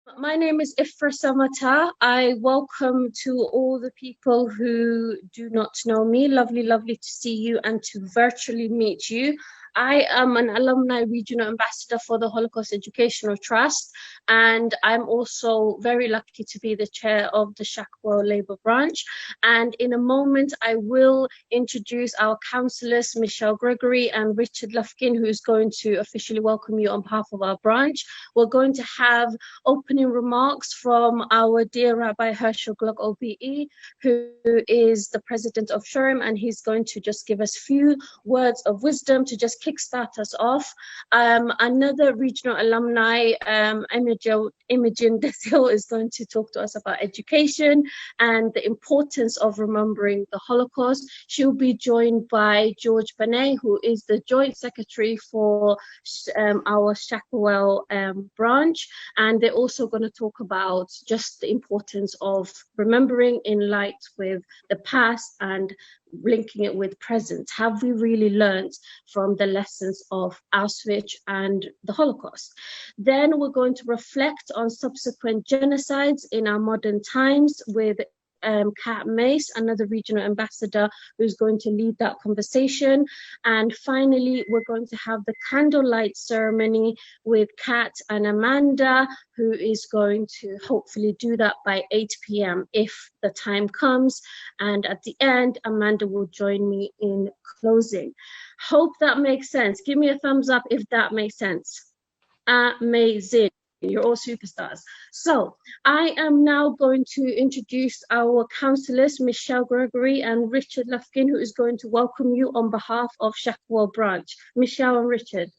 My name is Ifraah Samatar. I welcome to all the people who do not know me. Lovely, lovely to see you and to virtually meet you. I am an alumni regional ambassador for the Holocaust Educational Trust, and I'm also very lucky to be the chair of the Shacklewell Labour Branch. And in a moment, I will introduce our councillors, Gregory and Richard Lufkin, who's going to officially welcome you on behalf of our branch. We're going to have opening remarks from our dear Rabbi Herschel Gluck OBE, who is the president of Shomrim, and he's going to just give us few words of wisdom to just kickstart us off. Another regional alumni, Imogen Dalziel, is going to talk to us about education and the importance of remembering the Holocaust. She'll be joined by George Binette, who is the joint secretary for our Shacklewell branch, and they're also going to talk about just the importance of remembering in light with the past and linking it with present. Have we really learned from the lessons of Auschwitz and the Holocaust? Then we're going to reflect on subsequent genocides in our modern times with Mace, another regional ambassador, who's going to lead that conversation. And finally, we're going to have the candlelight ceremony with Kat and Amanda, who is going to hopefully do that by 8 p.m. if the time comes. And at the end, Amanda will join me in closing. Hope that makes sense. Give me a thumbs up if that makes sense. Amazing. You're all superstars. So I am now going to introduce our councillors, Gregory and Richard Lufkin, who is going to welcome you on behalf of Shacklewell Branch. Michelle and Richard.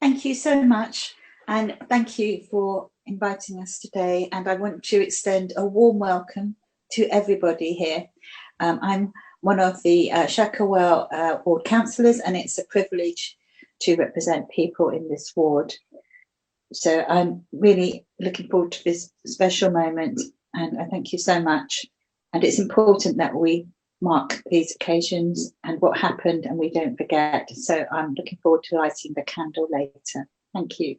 Thank you so much, and thank you for inviting us today. And I want to extend a warm welcome to everybody here. I'm one of the Shacklewell ward councillors, and it's a privilege to represent people in this ward. So I'm really looking forward to this special moment, and I thank you so much. And it's important that we mark these occasions and what happened, and we don't forget. So I'm looking forward to lighting the candle later. Thank you.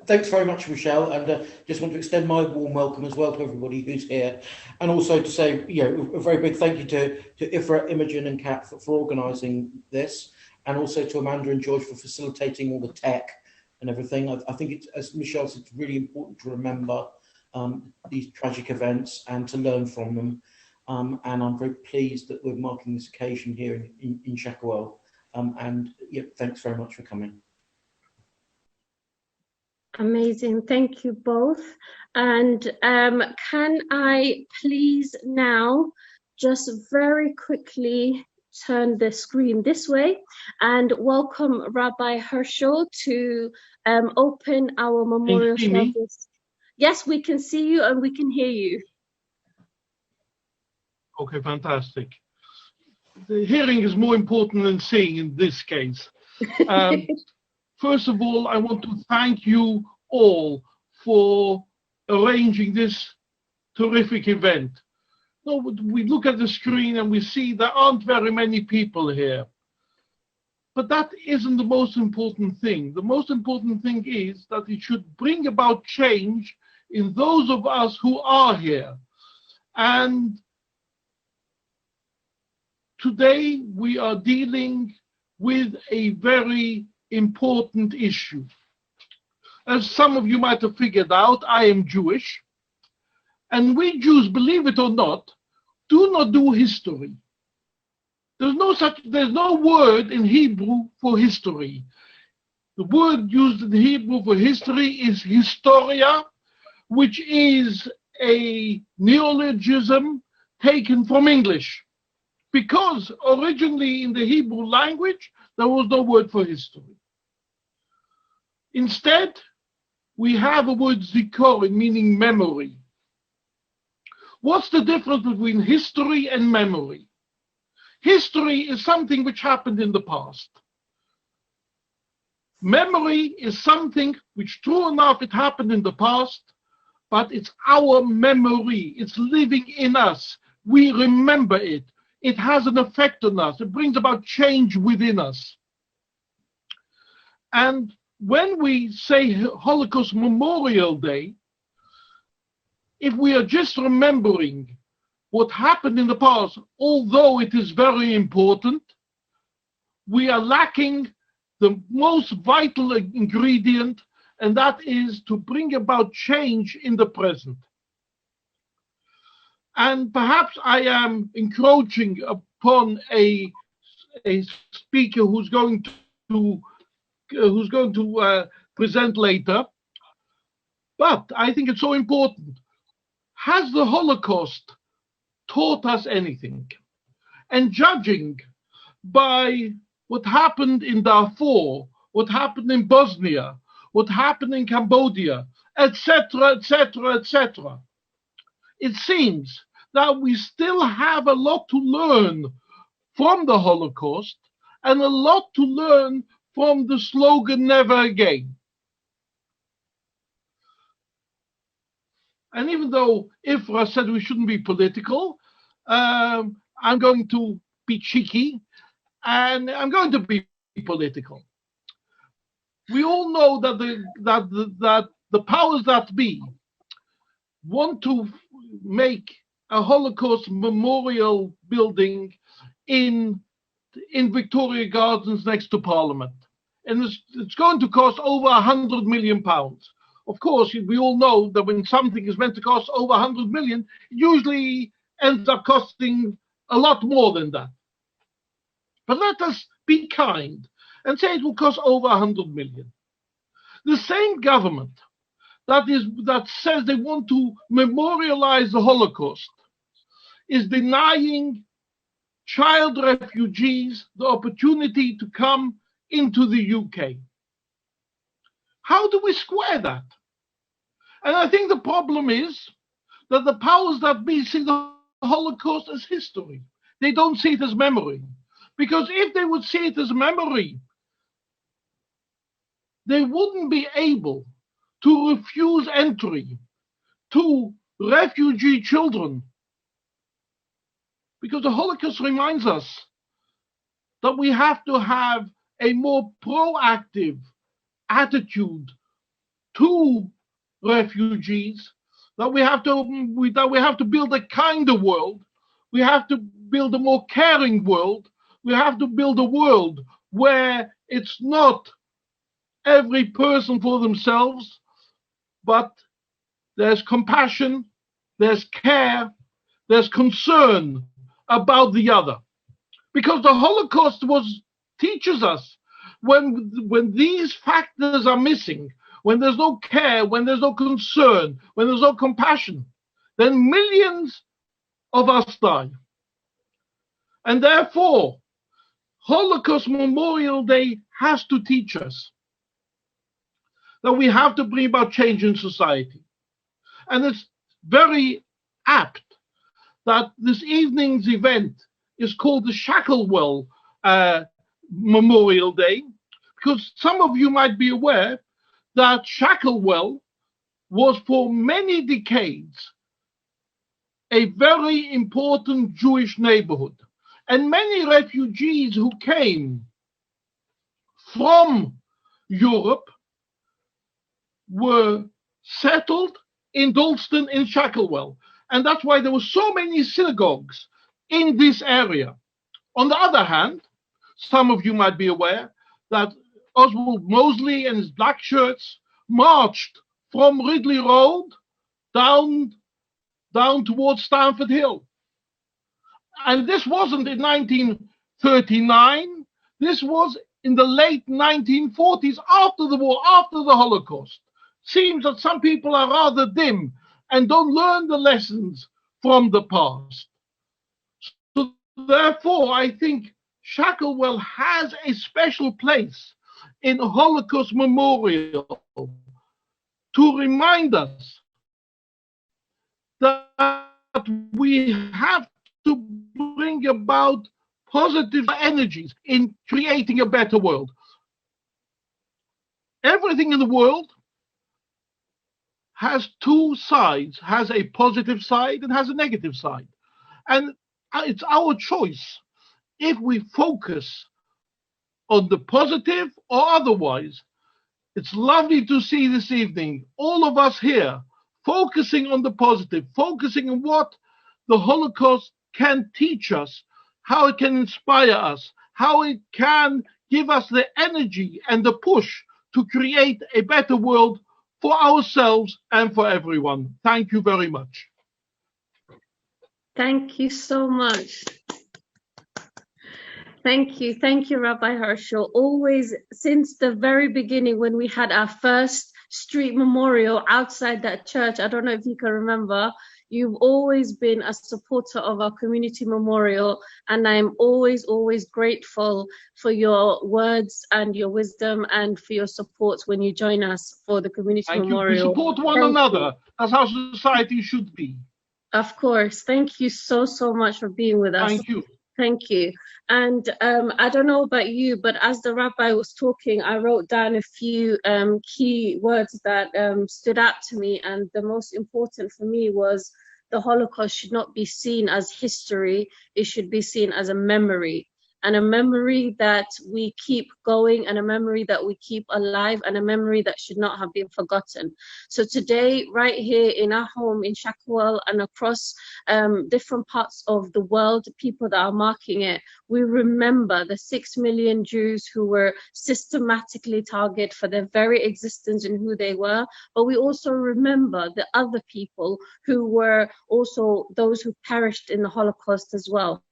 Thanks very much, Michelle, and just want to extend my warm welcome as well to everybody who's here, and also to say, a very big thank you to Ifraah, Imogen and Kat for organising this, and also to Amanda and George for facilitating all the tech and everything. I think it's, as Michelle said, it's really important to remember these tragic events and to learn from them. And I'm very pleased that we're marking this occasion here in Shacklewell. Thanks very much for coming. Amazing, thank you both. And can I please now just very quickly turn the screen this way and welcome Rabbi Herschel to open our memorial service. Yes, we can see you and we can hear you. Okay, fantastic. The hearing is more important than seeing in this case. First of all, I want to thank you all for arranging this terrific event. No, we look at the screen and we see there aren't very many people here. But that isn't the most important thing. The most important thing is that it should bring about change in those of us who are here. And today we are dealing with a very important issue. As some of you might have figured out, I am Jewish. And we Jews, believe it or not, do not do history. There's no word in Hebrew for history. The word used in Hebrew for history is historia, which is a neologism taken from English, because originally in the Hebrew language, there was no word for history. Instead, we have a word zikaron, meaning memory. What's the difference between history and memory? History is something which happened in the past. Memory is something which, true enough, it happened in the past, but it's our memory. It's living in us. We remember it. It has an effect on us. It brings about change within us. And when we say Holocaust Memorial Day, if we are just remembering what happened in the past, although it is very important, we are lacking the most vital ingredient, and that is to bring about change in the present. And perhaps I am encroaching upon a speaker who's going to present later, but I think it's so important. Has the Holocaust taught us anything? And judging by what happened in Darfur, what happened in Bosnia, what happened in Cambodia, etc., etc., etc., it seems that we still have a lot to learn from the Holocaust and a lot to learn from the slogan "Never Again." And even though Ifraah said we shouldn't be political, I'm going to be cheeky and I'm going to be political. We all know that the powers that be want to make a Holocaust memorial building in Victoria Gardens next to Parliament. And it's going to cost over £100 million. Of course, we all know that when something is meant to cost over 100 million, it usually ends up costing a lot more than that. But let us be kind and say it will cost over 100 million. The same government that says they want to memorialize the Holocaust is denying child refugees the opportunity to come into the UK. How do we square that? And I think the problem is that the powers that be see the Holocaust as history. They don't see it as memory. Because if they would see it as memory, they wouldn't be able to refuse entry to refugee children. Because the Holocaust reminds us that we have to have a more proactive attitude to refugees, that we have to build a kinder world, we have to build a more caring world, we have to build a world where it's not every person for themselves, but there's compassion, there's care, there's concern about the other. Because the Holocaust teaches us when these factors are missing, when there's no care, when there's no concern, when there's no compassion, then millions of us die. And therefore, Holocaust Memorial Day has to teach us that we have to bring about change in society. And it's very apt that this evening's event is called the Shacklewell Memorial Day, because some of you might be aware that Shacklewell was for many decades a very important Jewish neighborhood. And many refugees who came from Europe were settled in Dalston in Shacklewell. And that's why there were so many synagogues in this area. On the other hand, some of you might be aware that Oswald Mosley and his black shirts marched from Ridley Road down towards Stamford Hill. And this wasn't in 1939. This was in the late 1940s, after the war, after the Holocaust. Seems that some people are rather dim and don't learn the lessons from the past. So therefore, I think Shacklewell has a special place in Holocaust Memorial to remind us that we have to bring about positive energies in creating a better world. Everything in the world has two sides, has a positive side and has a negative side. And it's our choice if we focus on the positive or otherwise. It's lovely to see this evening all of us here focusing on the positive, focusing on what the Holocaust can teach us, how it can inspire us, how it can give us the energy and the push to create a better world for ourselves and for everyone. Thank you very much. Thank you so much. Thank you, Rabbi Herschel. Always, since the very beginning, when we had our first street memorial outside that church, I don't know if you can remember, you've always been a supporter of our community memorial, and I'm always grateful for your words and your wisdom and for your support when you join us for the community memorial. We support one another. That's how society should be. Of course. Thank you so much for being with us. Thank you. Thank you. And I don't know about you, but as the rabbi was talking, I wrote down a few key words that stood out to me. And the most important for me was the Holocaust should not be seen as history. It should be seen as a memory. And a memory that we keep going, and a memory that we keep alive, and a memory that should not have been forgotten. So today, right here in our home in Shacklewell and across different parts of the world, people that are marking it, we remember the 6 million Jews who were systematically targeted for their very existence and who they were. But we also remember the other people who were also those who perished in the Holocaust as well.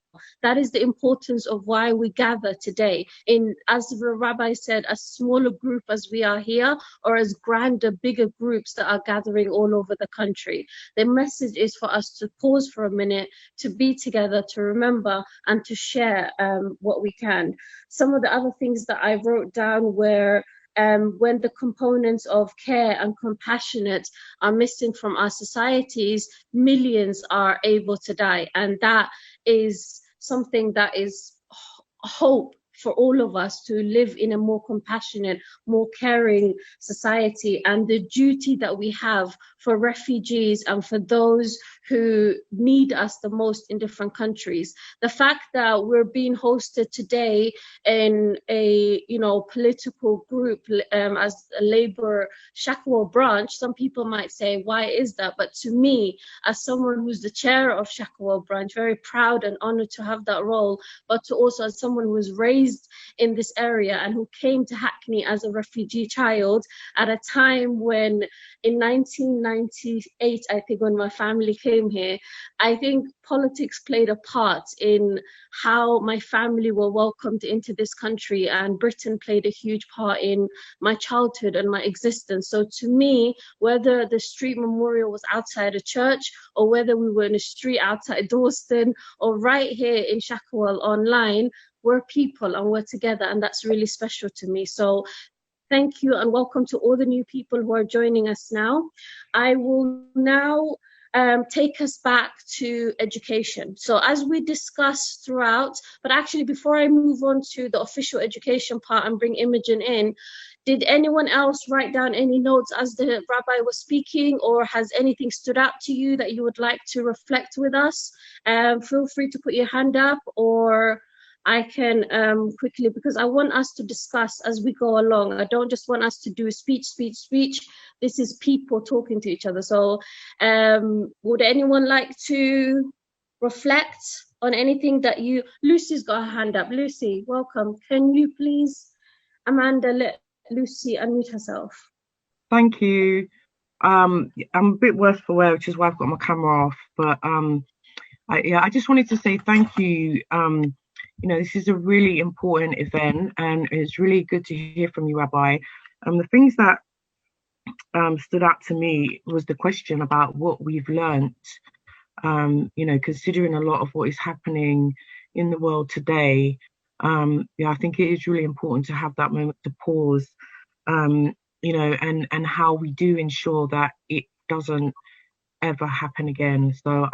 That is the importance of why we gather today in, as the rabbi said, a smaller group as we are here, or as grander, bigger groups that are gathering all over the country. The message is for us to pause for a minute, to be together, to remember, and to share what we can. Some of the other things that I wrote down were when the components of care and compassionate are missing from our societies, millions are able to die. And that is something that is hope for all of us to live in a more compassionate, more caring society, and the duty that we have for refugees and for those who need us the most in different countries. The fact that we're being hosted today in a political group as a Labour Shacklewell Branch, some people might say, why is that? But to me, as someone who's the chair of Shacklewell Branch, very proud and honoured to have that role, but to also as someone who was raised in this area and who came to Hackney as a refugee child at a time when in 1998, I think, when my family came here, I think politics played a part in how my family were welcomed into this country, and Britain played a huge part in my childhood and my existence. So to me, whether the street memorial was outside a church, or whether we were in a street outside Dawston, or right here in Shacklewell online, we're people and we're together, and that's really special to me. So thank you and welcome to all the new people who are joining us now. I will now take us back to education. So as we discussed throughout, but actually before I move on to the official education part and bring Imogen in, did anyone else write down any notes as the rabbi was speaking, or has anything stood out to you that you would like to reflect with us? Feel free to put your hand up, or I can quickly, because I want us to discuss as we go along. I don't just want us to do speech. This is people talking to each other. So would anyone like to reflect on anything that you... Lucy's got her hand up. Lucy, welcome. Can you please, Amanda, let Lucy unmute herself? Thank you. I'm a bit worse for wear, which is why I've got my camera off. But I just wanted to say thank you. This is a really important event, and it's really good to hear from you, Rabbi. The things that stood out to me was the question about what we've learnt, considering a lot of what is happening in the world today. I think it is really important to have that moment to pause, and how we do ensure that it doesn't ever happen again. So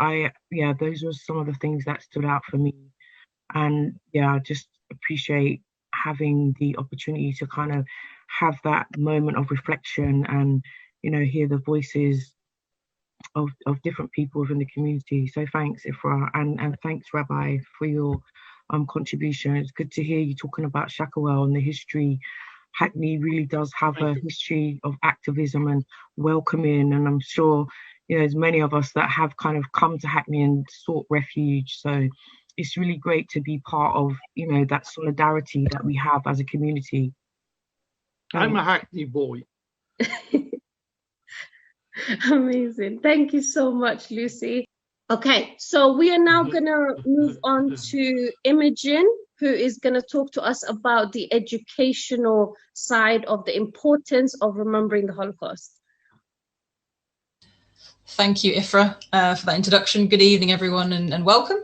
those were some of the things that stood out for me. And I just appreciate having the opportunity to kind of have that moment of reflection and, hear the voices of different people within the community. So thanks, Ifraah, and thanks, Rabbi, for your contribution. It's good to hear you talking about Shacklewell and the history, Hackney really does have a history of activism and welcoming, and I'm sure, you know, there's many of us that have kind of come to Hackney and sought refuge. So it's really great to be part of, you know, that solidarity that we have as a community. I'm a Hackney boy. Amazing. Thank you so much, Lucy. Okay, so we are now going to move on to Imogen, who is going to talk to us about the educational side of the importance of remembering the Holocaust. Thank you, Ifraah, for that introduction. Good evening, everyone, and welcome.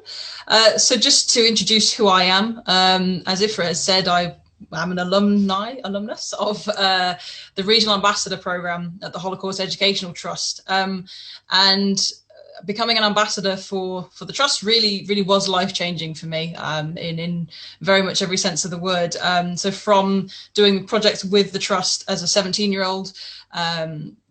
So just to introduce who I am, as Ifraah has said, I'm an alumnus of the Regional Ambassador Programme at the Holocaust Educational Trust. And becoming an ambassador for the trust really was life-changing for me in very much every sense of the word. So from doing projects with the trust as a 17-year-old,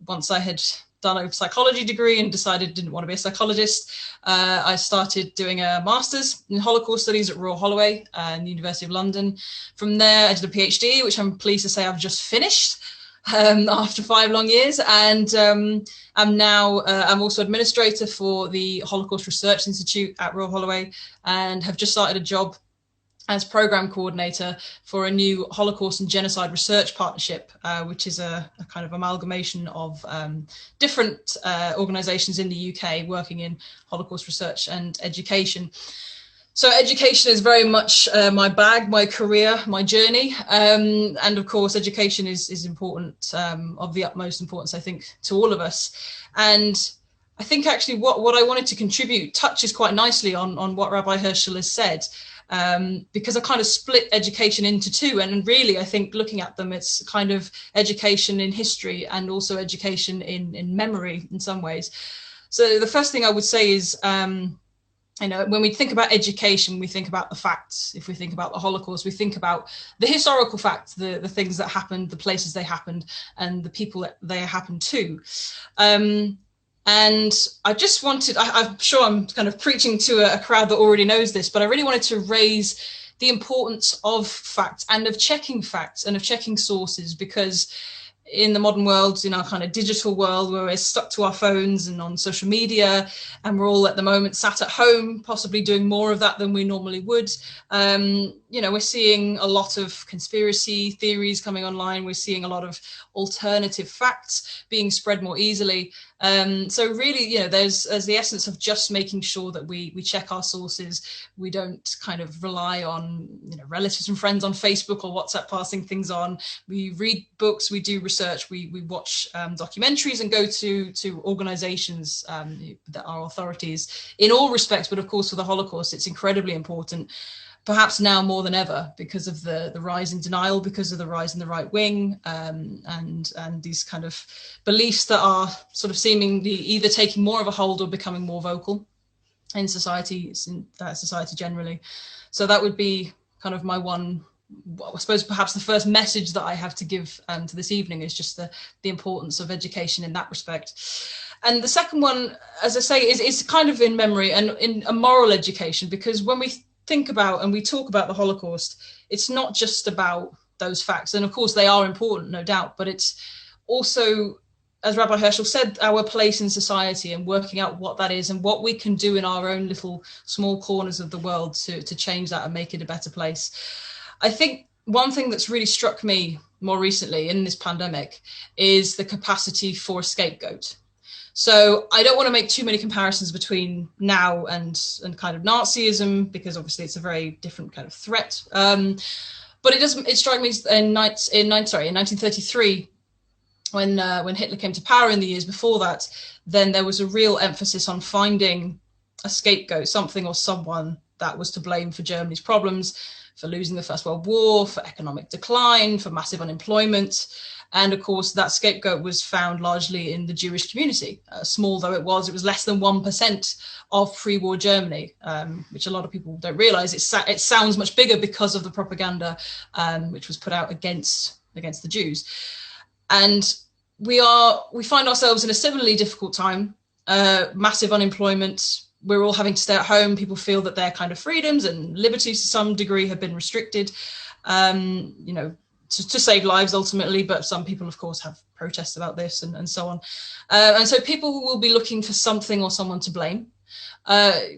once I had done a psychology degree and decided didn't want to be a psychologist, I started doing a master's in Holocaust studies at Royal Holloway and the University of London. From there, I did a PhD, which I'm pleased to say I've just finished after 5 long years. And I'm also administrator for the Holocaust Research Institute at Royal Holloway, and have just started a job as program coordinator for a new Holocaust and Genocide Research Partnership, which is a kind of amalgamation of different organisations in the UK working in Holocaust research and education. So education is very much my bag, my career, my journey. And of course, education is important, of the utmost importance, I think, to all of us. And I think actually what I wanted to contribute touches quite nicely on what Rabbi Herschel has said, because I kind of split education into two. And really, I think looking at them, it's kind of education in history and also education in memory in some ways. So the first thing I would say is, you know, when we think about education, we think about the facts. If we think about the Holocaust, we think about the historical facts, the things that happened, the places they happened, and the people that they happened to. And I just wanted, I'm sure I'm kind of preaching to a crowd that already knows this, but I really wanted to raise the importance of facts and of checking facts and of checking sources, because in the modern world, in our kind of digital world where we're stuck to our phones and on social media, and we're all at the moment sat at home, possibly doing more of that than we normally would. You know, we're seeing a lot of conspiracy theories coming online. We're seeing a lot of alternative facts being spread more easily. So really, you know, there's the essence of just making sure that we check our sources. We don't kind of rely on, you know, relatives and friends on Facebook or WhatsApp passing things on. We read books, we do research, we watch documentaries and go to organizations that are authorities in all respects. But of course, for the Holocaust, it's incredibly important, perhaps now more than ever, because of the rise in denial, because of the rise in the right wing, and these kind of beliefs that are sort of seemingly either taking more of a hold or becoming more vocal in society generally. So that would be kind of my one, I suppose perhaps the first message that I have to give to this evening is just the importance of education in that respect. And the second one, as I say, is kind of in memory and in a moral education, because when we think about and we talk about the Holocaust, it's not just about those facts. And of course they are important, no doubt, but it's also, as Rabbi Herschel said, our place in society and working out what that is and what we can do in our own little small corners of the world to change that and make it a better place. I think one thing that's really struck me more recently in this pandemic is the capacity for a scapegoat. So I don't want to make too many comparisons between now and kind of Nazism, because obviously it's a very different kind of threat. But it struck me in 1933, when Hitler came to power. In the years before that, then there was a real emphasis on finding a scapegoat, something or someone that was to blame for Germany's problems, for losing the First World War, for economic decline, for massive unemployment. And of course, that scapegoat was found largely in the Jewish community. Small though it was less than 1% of pre-war Germany, which a lot of people don't realize. It sounds much bigger because of the propaganda which was put out against the Jews. And we find ourselves in a similarly difficult time, massive unemployment. We're all having to stay at home. People feel that their kind of freedoms and liberties to some degree have been restricted. You know, to save lives ultimately, but some people of course have protests about this and so on. And so people will be looking for something or someone to blame.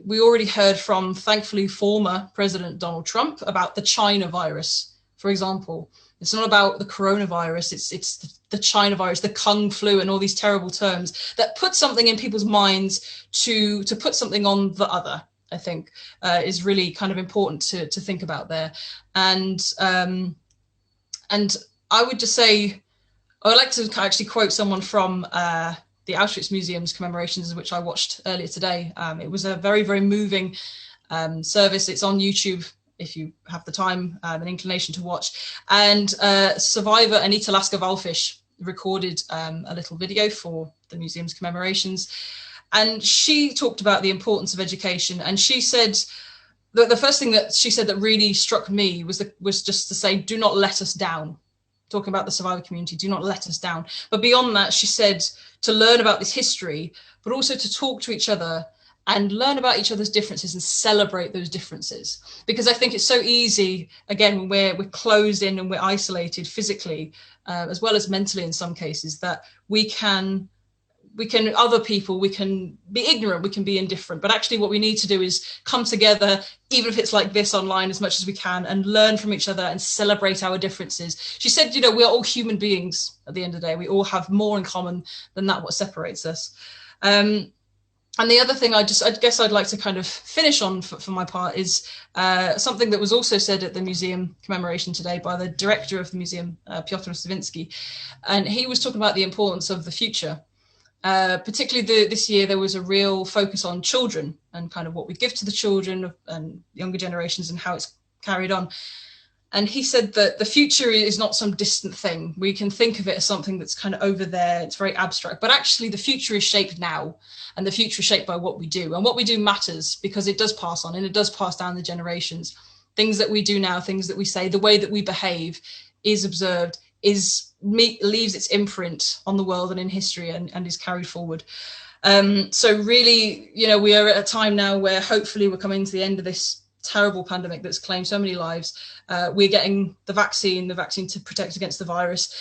We already heard from, thankfully, former President Donald Trump about the China virus, for example. It's not about the coronavirus, it's the China virus, the Kung flu, and all these terrible terms that put something in people's minds to put something on the other, I think, is really kind of important to think about there. And I would just say, I would like to actually quote someone from the Auschwitz Museum's commemorations, which I watched earlier today. It was a very, very moving service. It's on YouTube if you have the time, an inclination to watch. And survivor Anita Lasker-Wallfisch recorded a little video for the museum's commemorations. And she talked about the importance of education. And she said, the first thing that she said that really struck me was just to say, do not let us down. Talking about the survivor community, do not let us down. But beyond that, she said to learn about this history, but also to talk to each other and learn about each other's differences and celebrate those differences. Because I think it's so easy, again, when we're closed in and we're isolated physically, as well as mentally in some cases, that we can other people, we can be ignorant, we can be indifferent, but actually what we need to do is come together, even if it's like this online, as much as we can, and learn from each other and celebrate our differences. She said, you know, we're all human beings at the end of the day. We all have more in common than that what separates us. And the other thing I guess I'd like to kind of finish on for my part is something that was also said at the museum commemoration today by the director of the museum, Piotr Savinsky, and he was talking about the importance of the future. Particularly this year, there was a real focus on children and kind of what we give to the children and younger generations and how it's carried on. And he said that the future is not some distant thing. We can think of it as something that's kind of over there. It's very abstract, but actually the future is shaped now, and the future is shaped by what we do. And what we do matters because it does pass on and it does pass down the generations. Things that we do now, things that we say, the way that we behave is observed, leaves its imprint on the world and in history and is carried forward. So really, you know, we are at a time now where hopefully we're coming to the end of this terrible pandemic that's claimed so many lives. We're getting the vaccine to protect against the virus.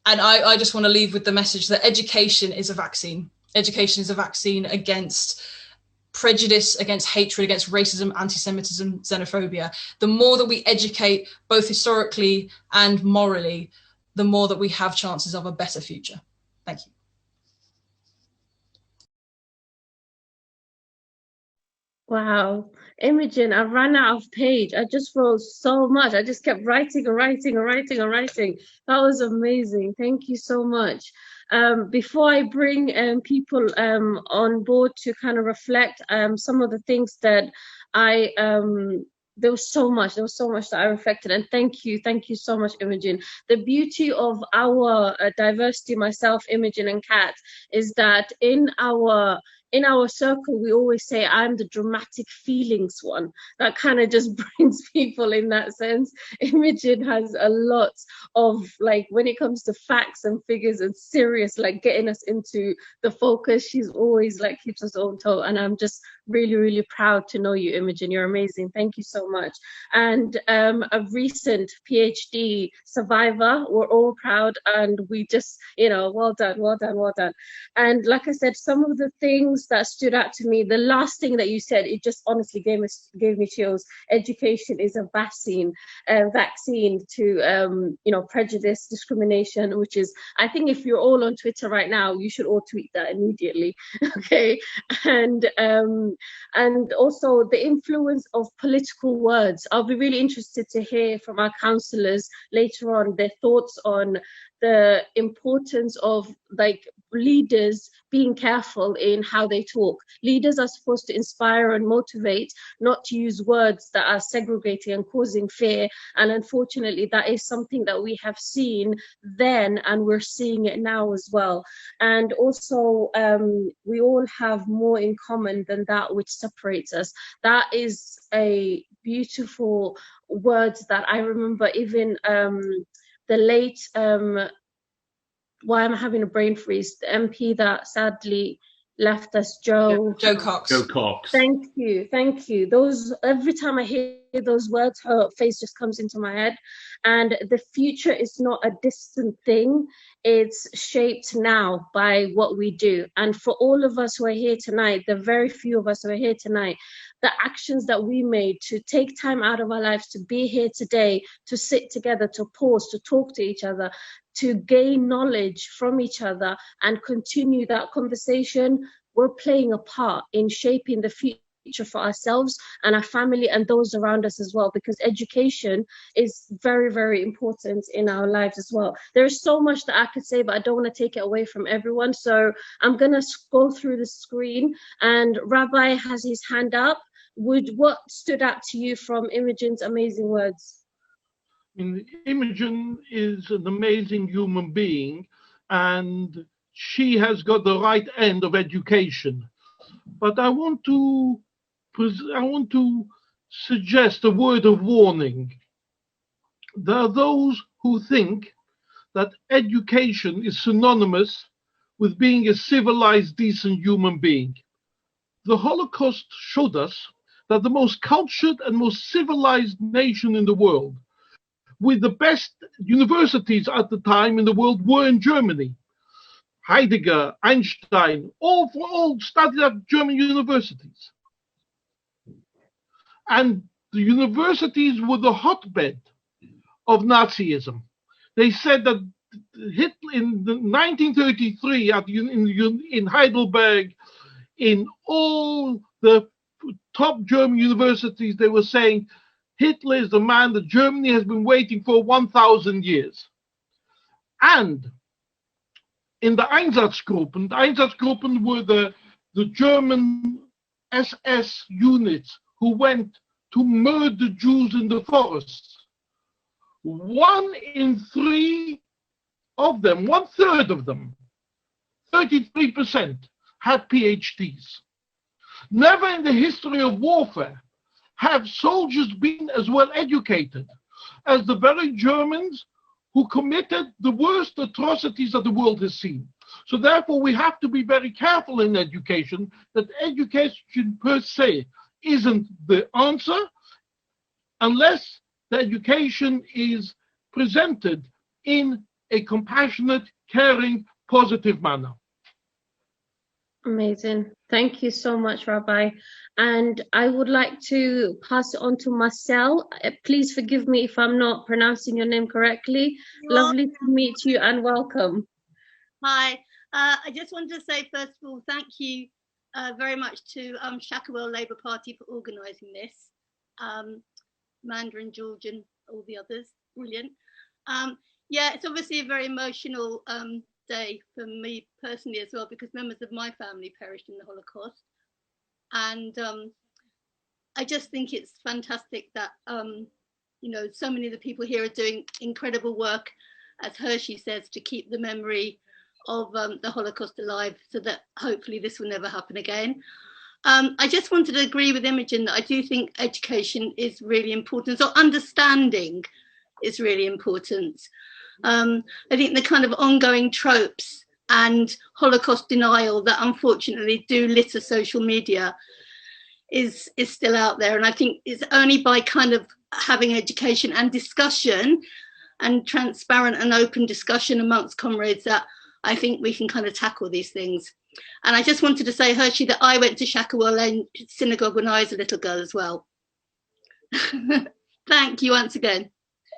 And I just want to leave with the message that education is a vaccine. Education is a vaccine against prejudice, against hatred, against racism, anti-Semitism, xenophobia. The more that we educate, both historically and morally, the more that we have chances of a better future. Thank you. Wow, Imogen, I ran out of page. I just wrote so much. I just kept writing and writing and writing and writing. That was amazing. Thank you so much. Before I bring people on board to kind of reflect some of the things that there was so much that I reflected, and thank you so much, Imogen. The beauty of our diversity, myself, Imogen and Kat, is that in our circle, we always say, I'm the dramatic feelings one. That kind of just brings people in that sense. Imogen has a lot of, like, when it comes to facts and figures and serious, like getting us into the focus, she's always like keeps us on toe. And I'm just really, really proud to know you, Imogen. You're amazing. Thank you so much. And a recent PhD survivor, we're all proud, and we just, you know, well done. And like I said, some of the things that stood out to me, the last thing that you said, it just honestly gave me chills. Education is a vaccine to you know, prejudice, discrimination, which is, I think if you're all on Twitter right now, you should all tweet that immediately. Okay. And also the influence of political words. I'll be really interested to hear from our councillors later on their thoughts on the importance of, like, leaders being careful in how they talk. Leaders are supposed to inspire and motivate, not to use words that are segregating and causing fear. And unfortunately, that is something that we have seen then, and we're seeing it now as well. And also, we all have more in common than that which separates us. That is a beautiful words that I remember even the late, why am I having a brain freeze? The MP that sadly left us, Joe Cox. Joe Cox. Thank you. Those, every time I hear those words, her face just comes into my head. And the future is not a distant thing. It's shaped now by what we do. And for all of us who are here tonight, the very few of us who are here tonight, the actions that we made to take time out of our lives to be here today, to sit together, to pause, to talk to each other, to gain knowledge from each other and continue that conversation, we're playing a part in shaping the future for ourselves and our family and those around us as well, because education is very, very important in our lives as well. There's so much that I could say, but I don't want to take it away from everyone. So I'm going to scroll through the screen, and Rabbi has his hand up. What stood out to you from Imogen's amazing words? Imogen is an amazing human being, and she has got the right end of education. But I want to suggest a word of warning. There are those who think that education is synonymous with being a civilized, decent human being. The Holocaust showed us that the most cultured and most civilized nation in the world, with the best universities at the time in the world, were in Germany. Heidegger, Einstein, all studied at German universities. And the universities were the hotbed of Nazism. They said that Hitler in 1933 in Heidelberg, in all the top German universities, they were saying Hitler is the man that Germany has been waiting for 1,000 years. And in the Einsatzgruppen were the German SS units who went to murder Jews in the forests. 1 in 3 of them, 1/3 of them, 33%, had PhDs. Never in the history of warfare have soldiers been as well educated as the very Germans who committed the worst atrocities that the world has seen. So therefore, we have to be very careful in education, that education per se isn't the answer unless the education is presented in a compassionate, caring, positive manner. Amazing. Thank you so much, Rabbi. And I would like to pass it on to Marcel. Please forgive me if I'm not pronouncing your name correctly. Lovely to meet you and welcome. Hi. I just wanted to say, first of all, thank you very much to Shacklewell Labour Party for organising this. Amanda and George and all the others. Brilliant. Yeah, it's obviously a very emotional day for me personally as well, because members of my family perished in the Holocaust. And I just think it's fantastic that, you know, so many of the people here are doing incredible work, as Herschel says, to keep the memory of the Holocaust alive, so that hopefully this will never happen again. I just wanted to agree with Imogen that I do think education is really important. So understanding is really important. I think the kind of ongoing tropes and Holocaust denial that unfortunately do litter social media is still out there. And I think it's only by kind of having education and discussion and transparent and open discussion amongst comrades that I think we can kind of tackle these things. And I just wanted to say, Herschel, that I went to Shacklewell Lane Synagogue when I was a little girl as well. Thank you once again.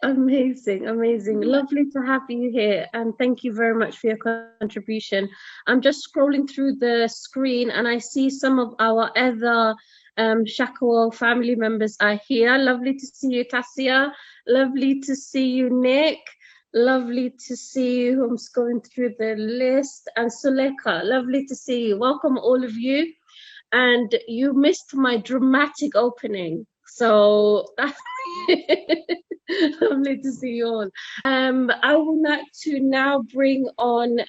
Amazing, amazing. Lovely to have you here, and thank you very much for your contribution. I'm just scrolling through the screen and I see some of our other Shacklewell family members are here. Lovely to see you, Tassia. Lovely to see you, Nick. Lovely to see you. I'm going through the list. And Suleka, lovely to see you. Welcome all of you. And you missed my dramatic opening, so that's lovely to see you all. I would like to now bring on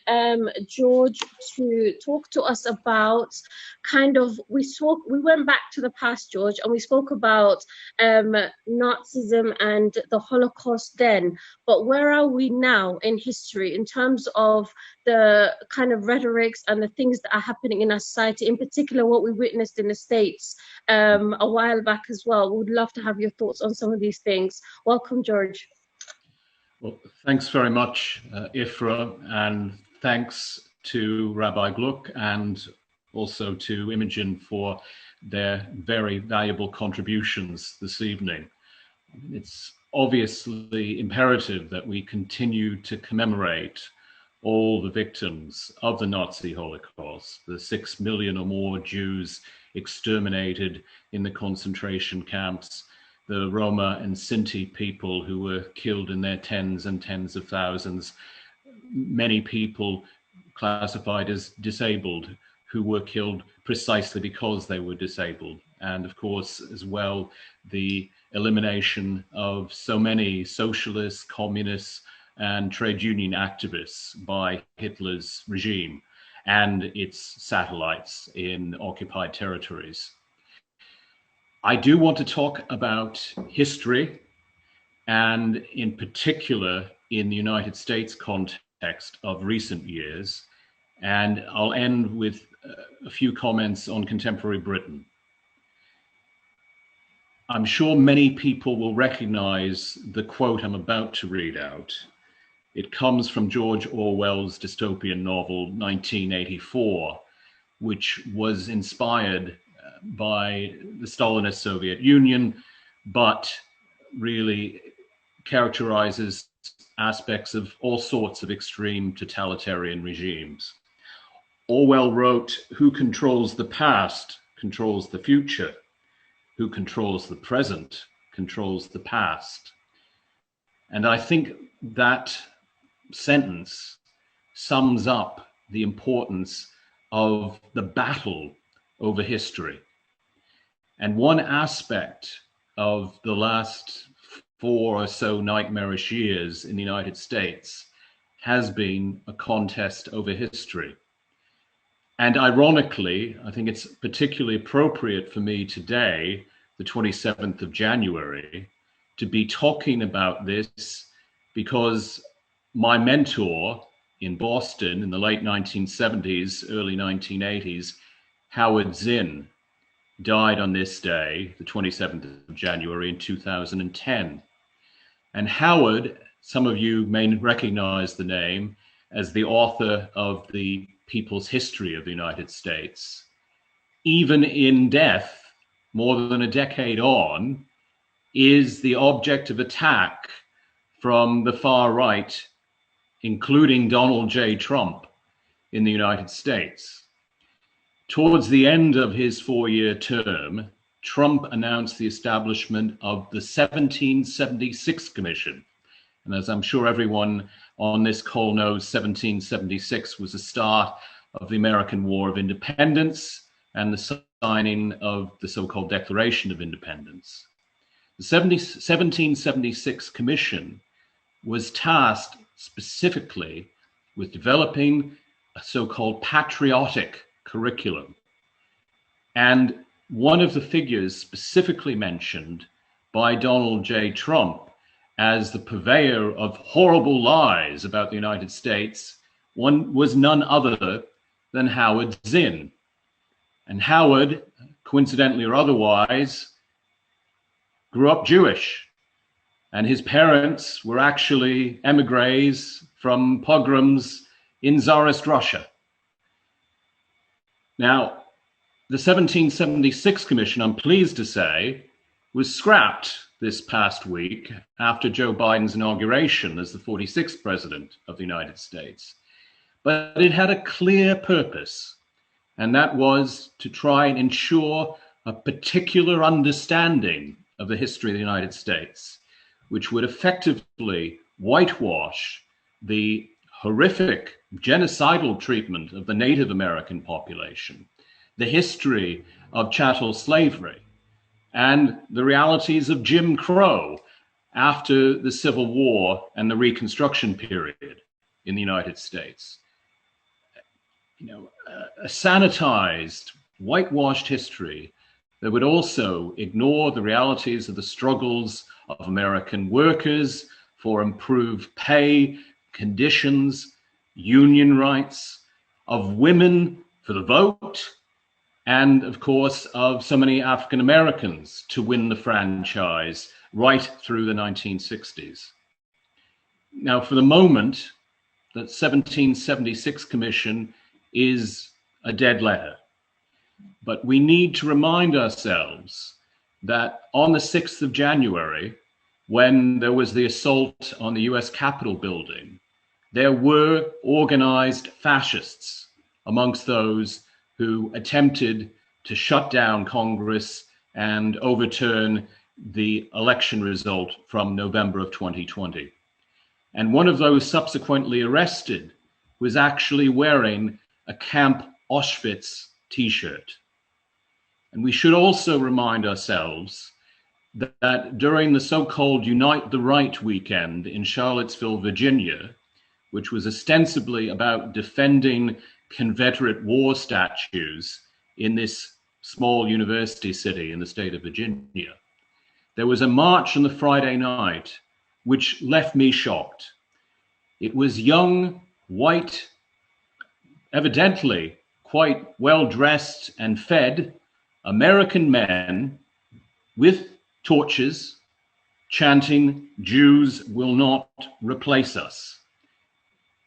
George to talk to us about kind of, we went back to the past, George, and we spoke about Nazism and the Holocaust then, but where are we now in history in terms of the kind of rhetorics and the things that are happening in our society, in particular what we witnessed in the States a while back as well? We would love to have your thoughts on some of these things. Welcome, George. Well, thanks very much, Ifraah, and thanks to Rabbi Gluck and also to Imogen for their very valuable contributions this evening. It's obviously imperative that we continue to commemorate all the victims of the Nazi Holocaust, the 6 million or more Jews exterminated in the concentration camps, the Roma and Sinti people who were killed in their tens and tens of thousands, many people classified as disabled who were killed precisely because they were disabled. And of course, as well, the elimination of so many socialists, communists, and trade union activists by Hitler's regime and its satellites in occupied territories. I do want to talk about history, and in particular in the United States context of recent years, and I'll end with a few comments on contemporary Britain. I'm sure many people will recognize the quote I'm about to read out. It comes from George Orwell's dystopian novel 1984, which was inspired by the Stalinist Soviet Union, but really characterizes aspects of all sorts of extreme totalitarian regimes. Orwell wrote, "Who controls the past controls the future. Who controls the present controls the past." And I think that sentence sums up the importance of the battle over history. And one aspect of the last 4 or so nightmarish years in the United States has been a contest over history. And ironically, I think it's particularly appropriate for me today, the 27th of January, to be talking about this because my mentor in Boston in the late 1970s, early 1980s, Howard Zinn, died on this day, the 27th of January in 2010. And Howard, some of you may recognize the name as the author of the People's History of the United States. Even in death, more than a decade on, is the object of attack from the far right, including Donald J. Trump in the United States. Towards the end of his 4-year term, Trump announced the establishment of the 1776 Commission. And as I'm sure everyone on this call knows, 1776 was the start of the American War of Independence and the signing of the so-called Declaration of Independence. The 1776 Commission was tasked specifically with developing a so-called patriotic curriculum. And one of the figures specifically mentioned by Donald J. Trump as the purveyor of horrible lies about the United States was none other than Howard Zinn. And Howard, coincidentally or otherwise, grew up Jewish. And his parents were actually emigres from pogroms in Tsarist Russia. Now, the 1776 Commission, I'm pleased to say, was scrapped this past week after Joe Biden's inauguration as the 46th president of the United States. But it had a clear purpose, and that was to try and ensure a particular understanding of the history of the United States, which would effectively whitewash the horrific genocidal treatment of the Native American population, the history of chattel slavery, and the realities of Jim Crow after the Civil War and the Reconstruction period in the United States. You know, a sanitized, whitewashed history that would also ignore the realities of the struggles of American workers for improved pay, conditions, union rights, of women for the vote, and of course of so many African Americans to win the franchise right through the 1960s. Now, for the moment, that 1776 Commission is a dead letter. But we need to remind ourselves that on the 6th of January, when there was the assault on the US Capitol building, there were organized fascists amongst those who attempted to shut down Congress and overturn the election result from November of 2020. And one of those subsequently arrested was actually wearing a Camp Auschwitz t-shirt. And we should also remind ourselves that during the so-called Unite the Right weekend in Charlottesville, Virginia, which was ostensibly about defending Confederate war statues in this small university city in the state of Virginia, there was a march on the Friday night which left me shocked. It was young, white, evidently quite well-dressed and fed American men with torches chanting, "Jews will not replace us."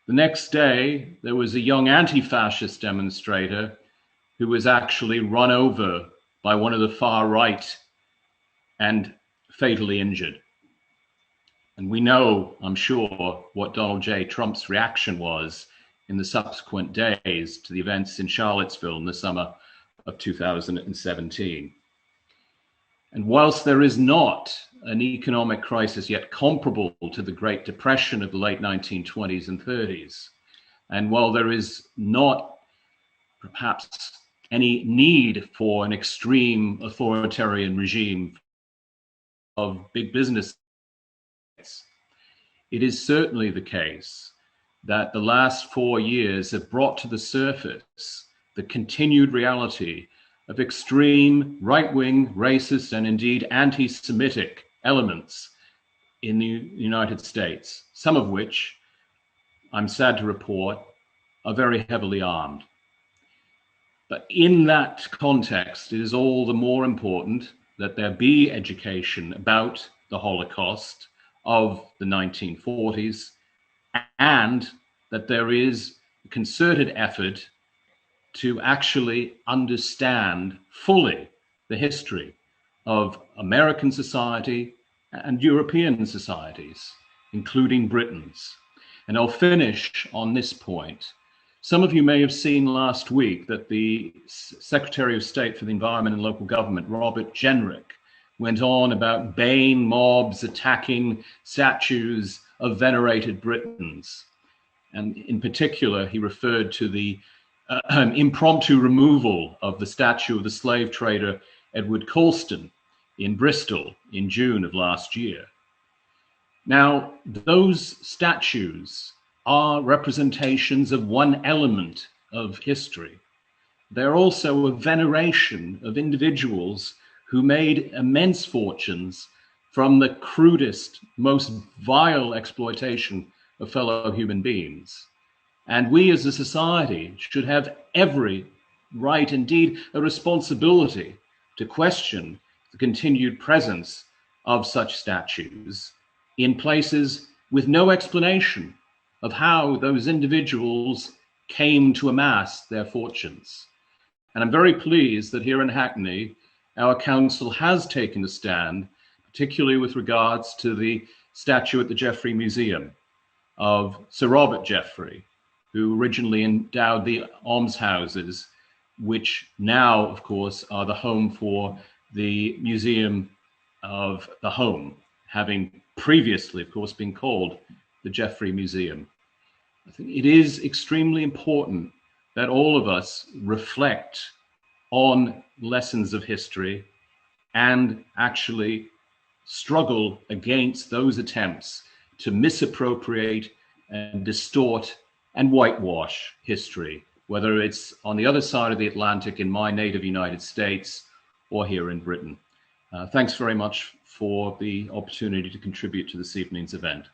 The next day, there was a young anti-fascist demonstrator who was actually run over by one of the far right and fatally injured. And we know, I'm sure, what Donald J. Trump's reaction was in the subsequent days to the events in Charlottesville in the summer of 2017. And whilst there is not an economic crisis yet comparable to the Great Depression of the late 1920s and 30s, and while there is not perhaps any need for an extreme authoritarian regime of big business, it is certainly the case that the last 4 years have brought to the surface the continued reality of extreme right-wing, racist, and indeed anti-Semitic elements in the United States, some of which, I'm sad to report, are very heavily armed. But in that context, it is all the more important that there be education about the Holocaust of the 1940s, and that there is a concerted effort to actually understand fully the history of American society and European societies, including Britain's. And I'll finish on this point. Some of you may have seen last week that the Secretary of State for the Environment and Local Government, Robert Jenrick, went on about baying mobs attacking statues of venerated Britons. And in particular, he referred to the impromptu removal of the statue of the slave trader Edward Colston in Bristol in June of last year. Now, those statues are representations of one element of history. They're also a veneration of individuals who made immense fortunes from the crudest, most vile exploitation of fellow human beings. And we as a society should have every right, indeed a responsibility, to question the continued presence of such statues in places with no explanation of how those individuals came to amass their fortunes. And I'm very pleased that here in Hackney, our council has taken a stand, particularly with regards to the statue at the Jeffrey Museum of Sir Robert Jeffrey, who originally endowed the almshouses, which now, of course, are the home for the Museum of the Home, having previously, of course, been called the Jeffrey Museum. I think it is extremely important that all of us reflect on lessons of history and actually struggle against those attempts to misappropriate and distort and whitewash history, whether it's on the other side of the Atlantic in my native United States or here in Britain. Thanks very much for the opportunity to contribute to this evening's event.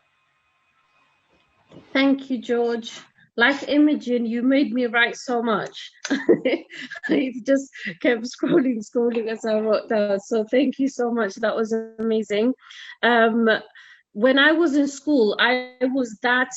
Thank you, George. Like Imogen, you made me write so much. I just kept scrolling as I wrote down. So thank you so much. That was amazing. when I was in school, I was that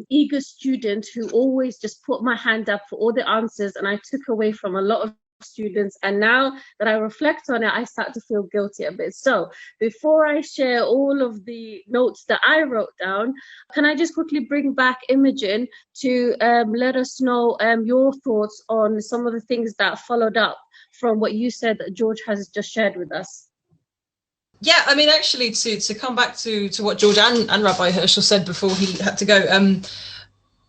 eager student who always just put my hand up for all the answers, and I took away from a lot of students. And now that I reflect on it, I start to feel guilty a bit. So before I share all of the notes that I wrote down, can I just quickly bring back Imogen to let us know your thoughts on some of the things that followed up from what you said that George has just shared with us? Yeah, I mean, actually, to come back to what George and Rabbi Herschel said before he had to go,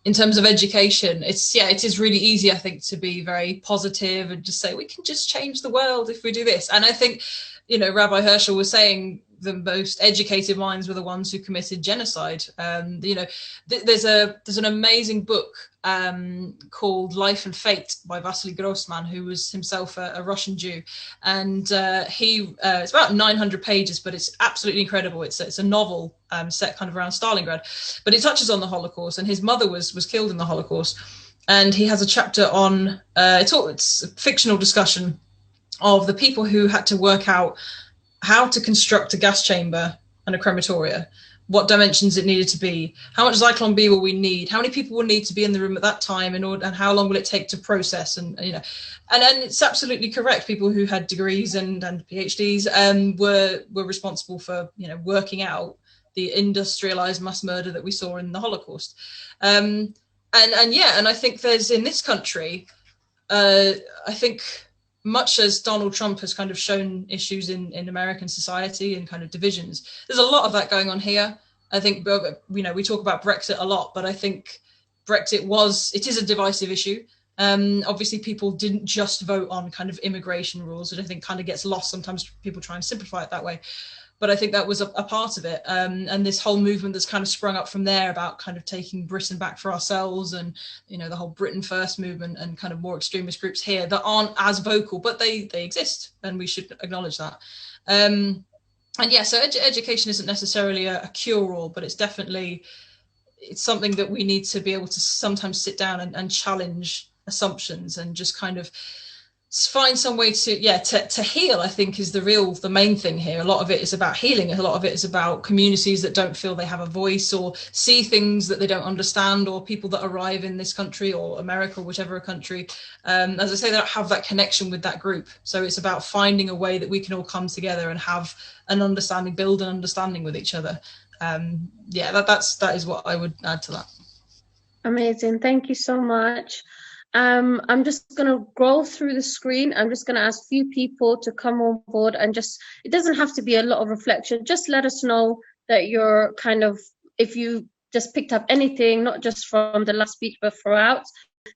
in terms of education, it is really easy, I think, to be very positive and just say we can just change the world if we do this. And I think, Rabbi Herschel was saying the most educated minds were the ones who committed genocide. There's an amazing book called Life and Fate by Vasily Grossman, who was himself a Russian Jew, and it's about 900 pages, but it's absolutely incredible. It's a novel set kind of around Stalingrad, but it touches on the Holocaust, and his mother was killed in the Holocaust, and he has a chapter on it's a fictional discussion of the people who had to work out how to construct a gas chamber and a crematoria, what dimensions it needed to be, how much Zyklon B will we need, how many people will need to be in the room at that time and how long will it take to process, and it's absolutely correct. People who had degrees and PhDs were responsible for working out the industrialized mass murder that we saw in the Holocaust, and I think there's in this country, I think, much as Donald Trump has kind of shown issues in American society and kind of divisions, there's a lot of that going on here. I think, we talk about Brexit a lot, but I think Brexit is a divisive issue. Obviously, people didn't just vote on kind of immigration rules, which I think kind of gets lost. Sometimes people try and simplify it that way. But I think that was a part of it. And this whole movement that's kind of sprung up from there about kind of taking Britain back for ourselves, and, the whole Britain First movement and kind of more extremist groups here that aren't as vocal, but they exist, and we should acknowledge that. So education isn't necessarily a cure-all, but it's something that we need to be able to sometimes sit down and challenge assumptions and just kind of find some way to heal. I think is the main thing here. A lot of it is about healing. A lot of it is about communities that don't feel they have a voice or see things that they don't understand, or people that arrive in this country or America or whichever country, as I say, they don't have that connection with that group. So it's about finding a way that we can all come together and have an understanding, build an understanding with each other. That is what I would add to that. Amazing. Thank you so much. I'm just going to scroll through the screen. I'm just going to ask a few people to come on board, and it doesn't have to be a lot of reflection. Just let us know that you're if you just picked up anything, not just from the last speech, but throughout.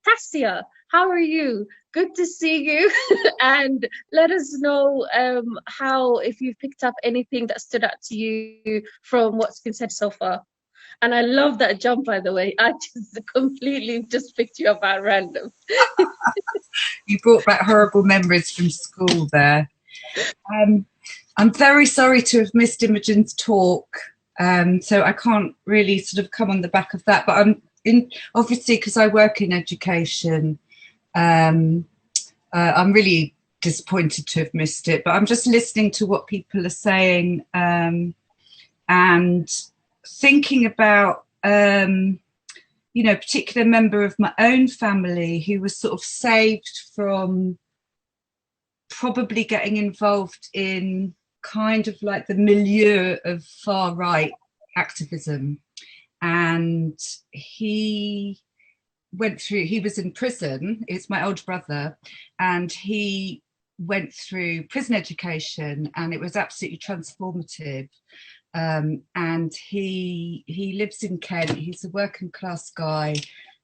Tassia, how are you? Good to see you. And let us know if you've picked up anything that stood out to you from what's been said so far. And I love that jump, by the way. I just completely picked you up at random. You brought back horrible memories from school there. I'm very sorry to have missed Imogen's talk, so I can't really sort of come on the back of that. But obviously, because I work in education, I'm really disappointed to have missed it. But I'm just listening to what people are saying and thinking about, a particular member of my own family who was sort of saved from probably getting involved in kind of like the milieu of far-right activism. And he was in prison. It's my older brother, and he went through prison education, and it was absolutely transformative. And he lives in Kent. He's a working class guy,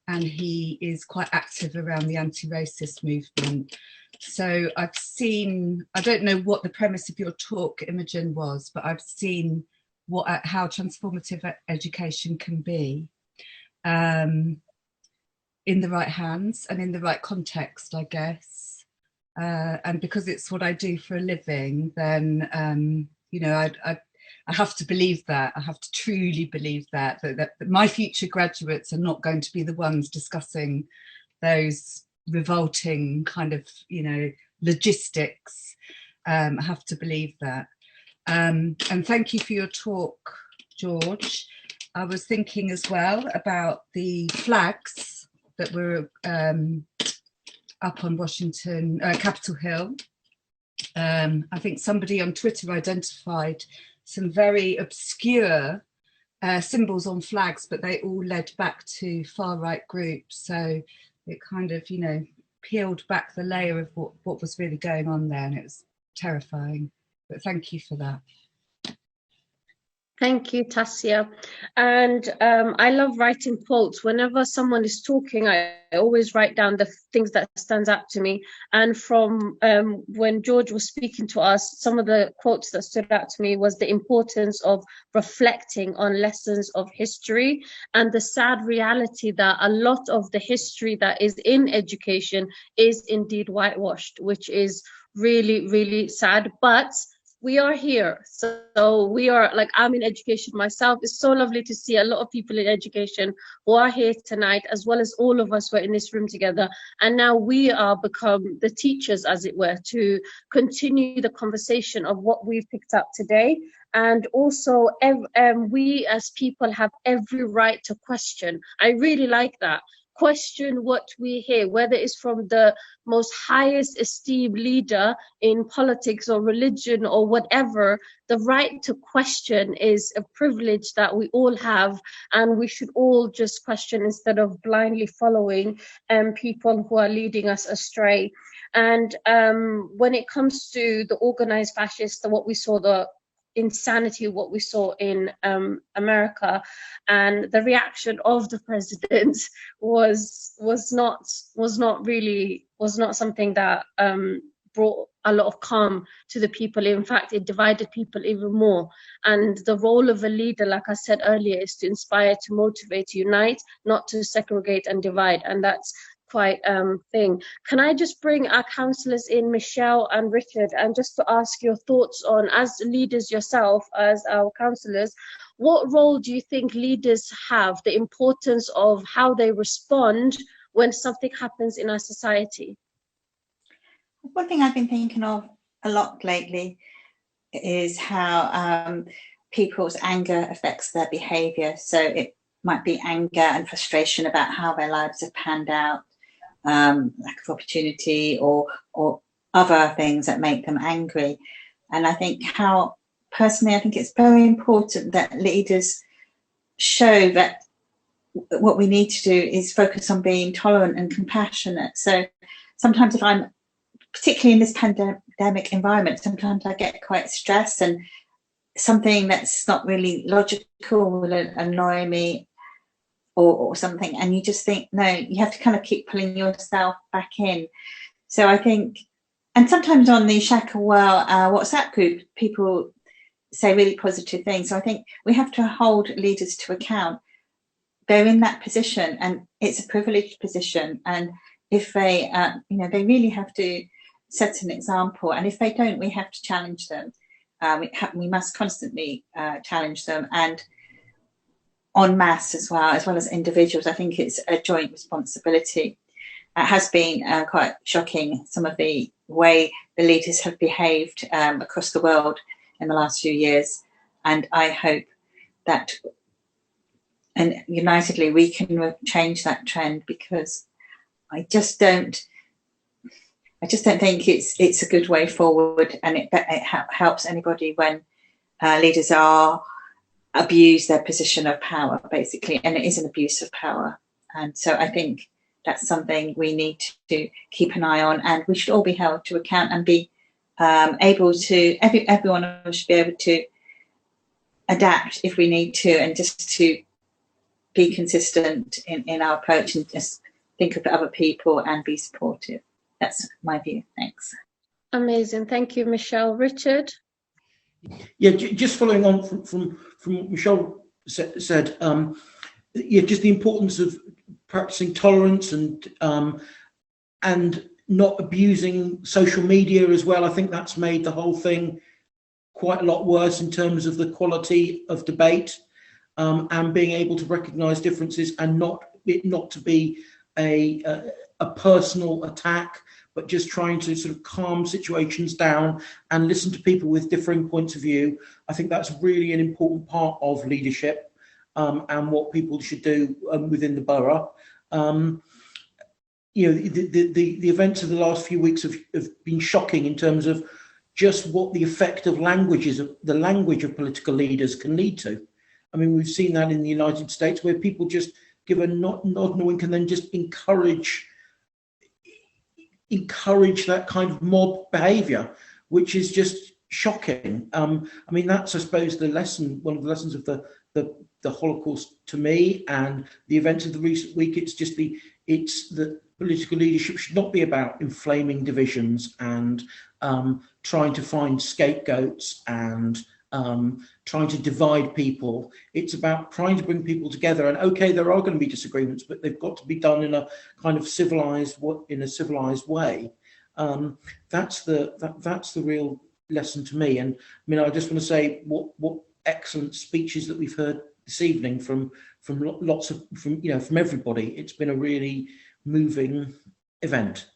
and he is quite active around the anti-racist movement. So I've seen, I don't know what the premise of your talk, Imogen, was, but I've seen how transformative education can be in the right hands and in the right context, I guess. And because it's what I do for a living, then, I have to believe that. I have to truly believe that my future graduates are not going to be the ones discussing those revolting kind of, logistics. I have to believe that. And thank you for your talk, George, I was thinking as well about the flags that were up on Washington, Capitol Hill. I think somebody on Twitter identified some very obscure symbols on flags, but they all led back to far-right groups. So it kind of, you know, peeled back the layer of what was really going on there, and it was terrifying. But thank you for that. Thank you, Tassia. And I love writing quotes. Whenever someone is talking, I always write down the things that stands out to me. And from when George was speaking to us, some of the quotes that stood out to me was the importance of reflecting on lessons of history and the sad reality that a lot of the history that is in education is indeed whitewashed, which is really, really sad. But we are here. So we are, like, I'm in education myself. It's so lovely to see a lot of people in education who are here tonight, as well as all of us who are in this room together. And now we are become the teachers, as it were, to continue the conversation of what we've picked up today. And also we as people have every right to question. I really like that. Question what we hear, whether it's from the most highest esteemed leader in politics or religion or whatever. The right to question is a privilege that we all have, and we should all just question instead of blindly following people who are leading us astray. And when it comes to the organized fascists, what we saw, the insanity of what we saw in America, and the reaction of the president was not something that brought a lot of calm to the people. In fact, it divided people even more. And the role of a leader, like I said earlier, is to inspire, to motivate, to unite, not to segregate and divide. And that's quite thing. Can I just bring our councillors in, Michelle and Richard, and just to ask your thoughts on, as leaders yourself, as our councillors, what role do you think leaders have, the importance of how they respond when something happens in our society? One thing I've been thinking of a lot lately is how people's anger affects their behaviour. So it might be anger and frustration about how their lives have panned out, lack of opportunity, or other things that make them angry. And I think personally, I think it's very important that leaders show that what we need to do is focus on being tolerant and compassionate. So sometimes if I'm, particularly in this pandemic environment, sometimes I get quite stressed, and something that's not really logical will annoy me, or something, and you just think, no, you have to kind of keep pulling yourself back in. So I think, and sometimes on the Shacklewell WhatsApp group, people say really positive things. So I think we have to hold leaders to account. They're in that position, and it's a privileged position. And if they, they really have to set an example. And if they don't, we have to challenge them. We must constantly challenge them, and en masse as well as individuals. I think it's a joint responsibility. It has been quite shocking, some of the way the leaders have behaved across the world in the last few years. And I hope that, and unitedly, we can change that trend, because I just don't think it's a good way forward, and it helps anybody when leaders abuse their position of power, basically, and it is an abuse of power. And so I think that's something we need to keep an eye on, and we should all be held to account and be able to, everyone should be able to adapt if we need to, and just to be consistent in our approach, and just think of other people and be supportive. That's my view. Thanks. Amazing. Thank you, Michelle. Richard? Yeah, just following on from what Michelle said, just the importance of practicing tolerance and not abusing social media as well. I think that's made the whole thing quite a lot worse in terms of the quality of debate, and being able to recognise differences, and not to be a personal attack, but just trying to sort of calm situations down and listen to people with differing points of view. I think that's really an important part of leadership, and what people should do within the borough. You know, the events of the last few weeks have been shocking in terms of just what the effect of the language of political leaders can lead to. I mean, we've seen that in the United States, where people just give a nod and a wink and then just encourage that kind of mob behaviour, which is just shocking. I mean, that's, I suppose, one of the lessons of the Holocaust to me, and the events of the recent week. It's that political leadership should not be about inflaming divisions and trying to find scapegoats and trying to divide people. It's about trying to bring people together. And okay, there are going to be disagreements, but they've got to be done in a kind of civilized way. That's the real lesson to me. And I mean, I just want to say what excellent speeches that we've heard this evening from everybody. It's been a really moving event.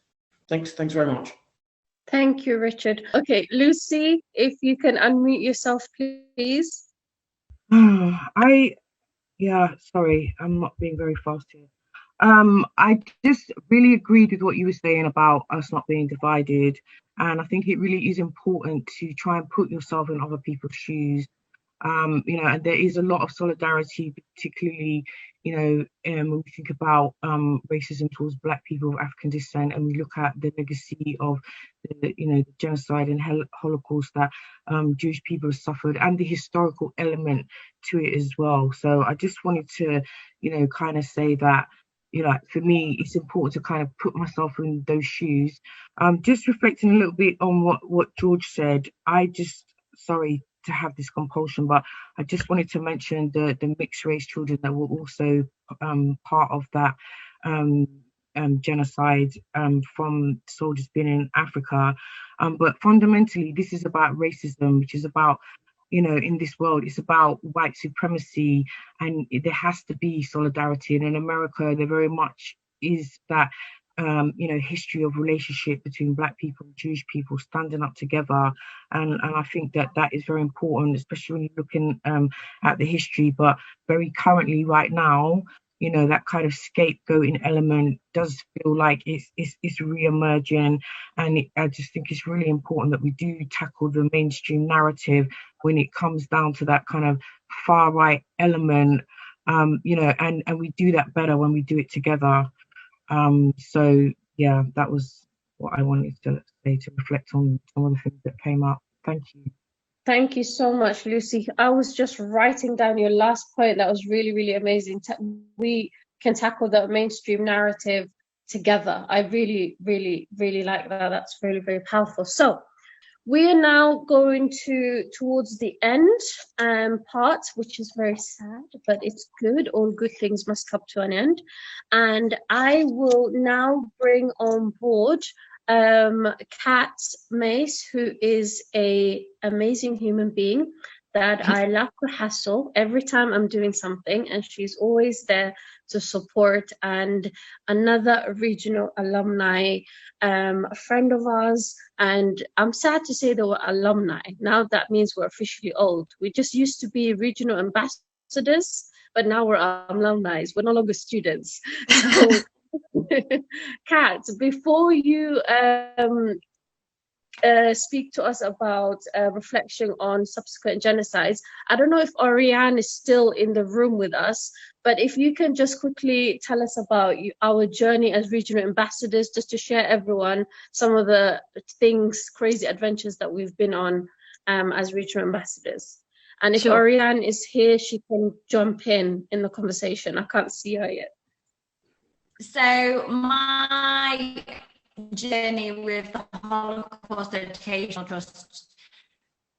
Thanks very much. Thank you, Richard. Okay, Lucy, if you can unmute yourself, please. Sorry, I'm not being very fast here. I just really agreed with what you were saying about us not being divided, and I think it really is important to try and put yourself in other people's shoes. And there is a lot of solidarity, particularly, when we think about racism towards Black people of African descent, and we look at the legacy of the genocide and Holocaust that Jewish people have suffered, and the historical element to it as well. So I just wanted to, kind of say that, for me, it's important to kind of put myself in those shoes. Just reflecting a little bit on what George said, sorry to have this compulsion, but I just wanted to mention the mixed race children that were also part of that genocide from soldiers being in Africa. But fundamentally, this is about racism, which is about, in this world, it's about white supremacy, and there has to be solidarity. And in America, there very much is that history of relationship between Black people and Jewish people standing up together, and I think that is very important, especially when you're looking at the history. But very currently, right now, that kind of scapegoating element does feel like it's re-emerging, and I just think it's really important that we do tackle the mainstream narrative when it comes down to that kind of far right element, and we do that better when we do it together. So yeah, that was what I wanted to say, to reflect on some of the things that came up. Thank you. Thank you so much, Lucy. I was just writing down your last point. That was really, really amazing. We can tackle the mainstream narrative together. I really, really, really like that. That's really, very powerful. So we are now going towards the end part, which is very sad, but it's good. All good things must come to an end. And I will now bring on board Mace, who is an amazing human being that I love to hassle every time I'm doing something, and she's always there to support. And another regional alumni, a friend of ours, and I'm sad to say that we're alumni. Now that means we're officially old. We just used to be regional ambassadors, but now we're alumni. We're no longer students. So, Kat, before you speak to us about reflection on subsequent genocides, I don't know if Oriane is still in the room with us, but if you can just quickly tell us about our journey as regional ambassadors, just to share everyone some of the crazy adventures that we've been on as regional ambassadors. And if Sure. Oriane is here, she can jump in the conversation. I can't see her yet. So my journey with the Holocaust Educational Trust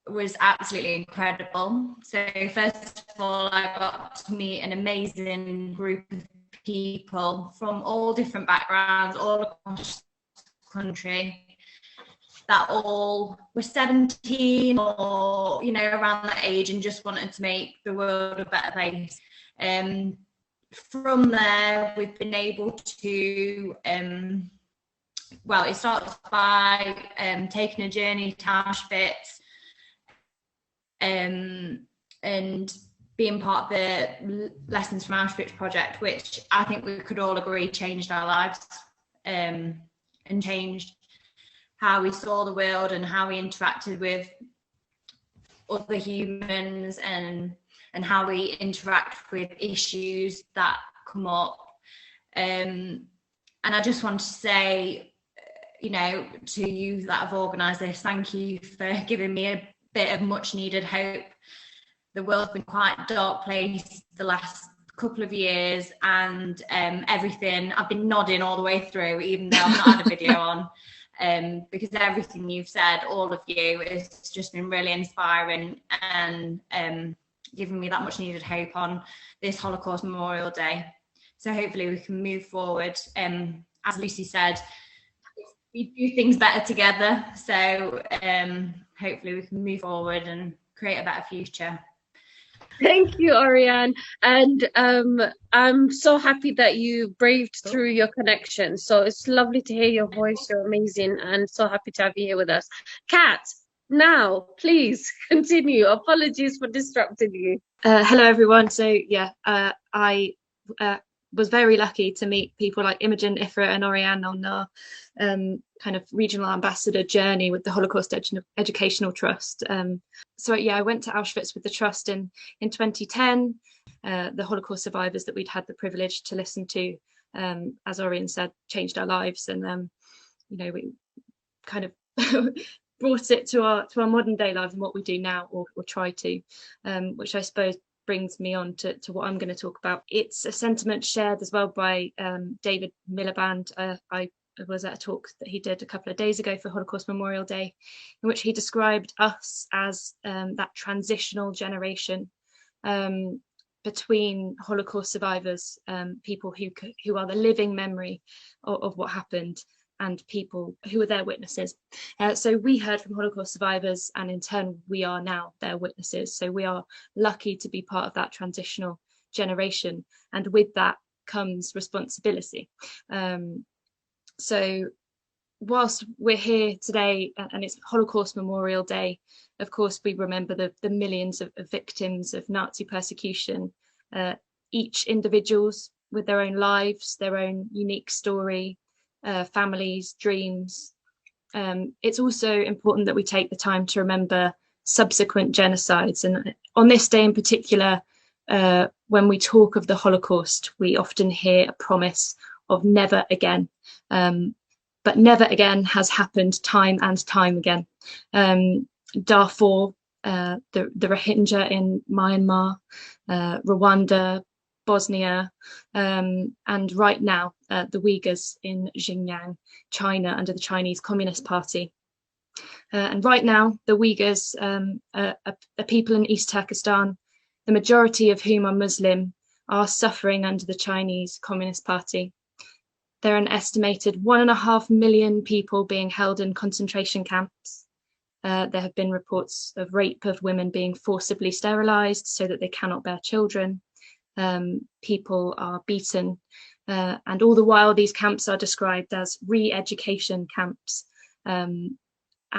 was absolutely incredible. So first of all, I got to meet an amazing group of people from all different backgrounds, all across the country, that all were 17 or, around that age, and just wanted to make the world a better place. From there, we've been able to well, it starts by taking a journey to Auschwitz and being part of the Lessons from Auschwitz project, which I think we could all agree changed our lives and changed how we saw the world and how we interacted with other humans and how we interact with issues that come up. And I just want to say, you know, to you that have organised this, thank you for giving me a bit of much needed hope. The world's been quite a dark place the last couple of years, and everything, I've been nodding all the way through, even though I've not had a video on, because everything you've said, all of you, has just been really inspiring and giving me that much needed hope on this Holocaust Memorial Day. So hopefully we can move forward. As Lucy said, we do things better together. So hopefully we can move forward and create a better future. Thank you, Oriane. And I'm so happy that you braved through your connection. So it's lovely to hear your voice. You're amazing, and so happy to have you here with us. Kat, now, please continue. Apologies for disrupting you. Hello, everyone. So, yeah, I was very lucky to meet people like Imogen, Ifraah, and Oriane on our kind of regional ambassador journey with the Holocaust Educational Trust. So yeah, I went to Auschwitz with the trust in 2010. The Holocaust survivors that we'd had the privilege to listen to, as Oriane said, changed our lives, and you know, we kind of brought it to our modern day lives and what we do now, or try to, which I suppose brings me on to what I'm going to talk about. It's a sentiment shared as well by David Miliband. I was at a talk that he did a couple of days ago for Holocaust Memorial Day, in which he described us as that transitional generation between Holocaust survivors, people who are the living memory of what happened, and people who were their witnesses. So we heard from Holocaust survivors, and in turn we are now their witnesses. So we are lucky to be part of that transitional generation, and with that comes responsibility. So whilst we're here today and it's Holocaust Memorial Day, of course we remember the millions of victims of Nazi persecution, each individuals with their own lives, their own unique story, families, dreams. It's also important that we take the time to remember subsequent genocides. And on this day in particular, when we talk of the Holocaust, we often hear a promise of never again. But never again has happened time and time again. Darfur, the Rohingya in Myanmar, Rwanda, Bosnia, and right now the Uyghurs in Xinjiang, China, under the Chinese Communist Party. And right now the Uyghurs, a people in East Turkestan, the majority of whom are Muslim, are suffering under the Chinese Communist Party. There are an estimated 1.5 million people being held in concentration camps. There have been reports of rape of women being forcibly sterilized so that they cannot bear children. People are beaten, and all the while these camps are described as re-education camps. And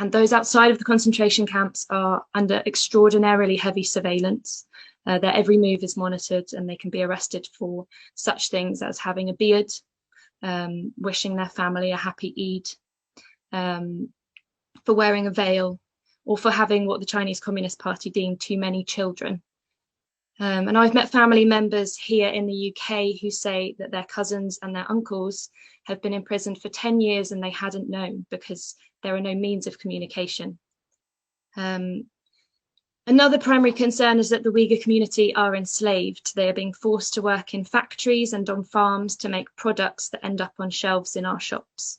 those outside of the concentration camps are under extraordinarily heavy surveillance. Their every move is monitored, and they can be arrested for such things as having a beard, wishing their family a happy Eid, for wearing a veil, or for having what the Chinese Communist Party deemed too many children. And I've met family members here in the UK who say that their cousins and their uncles have been imprisoned for 10 years and they hadn't known because there are no means of communication. Another primary concern is that the Uyghur community are enslaved. They are being forced to work in factories and on farms to make products that end up on shelves in our shops.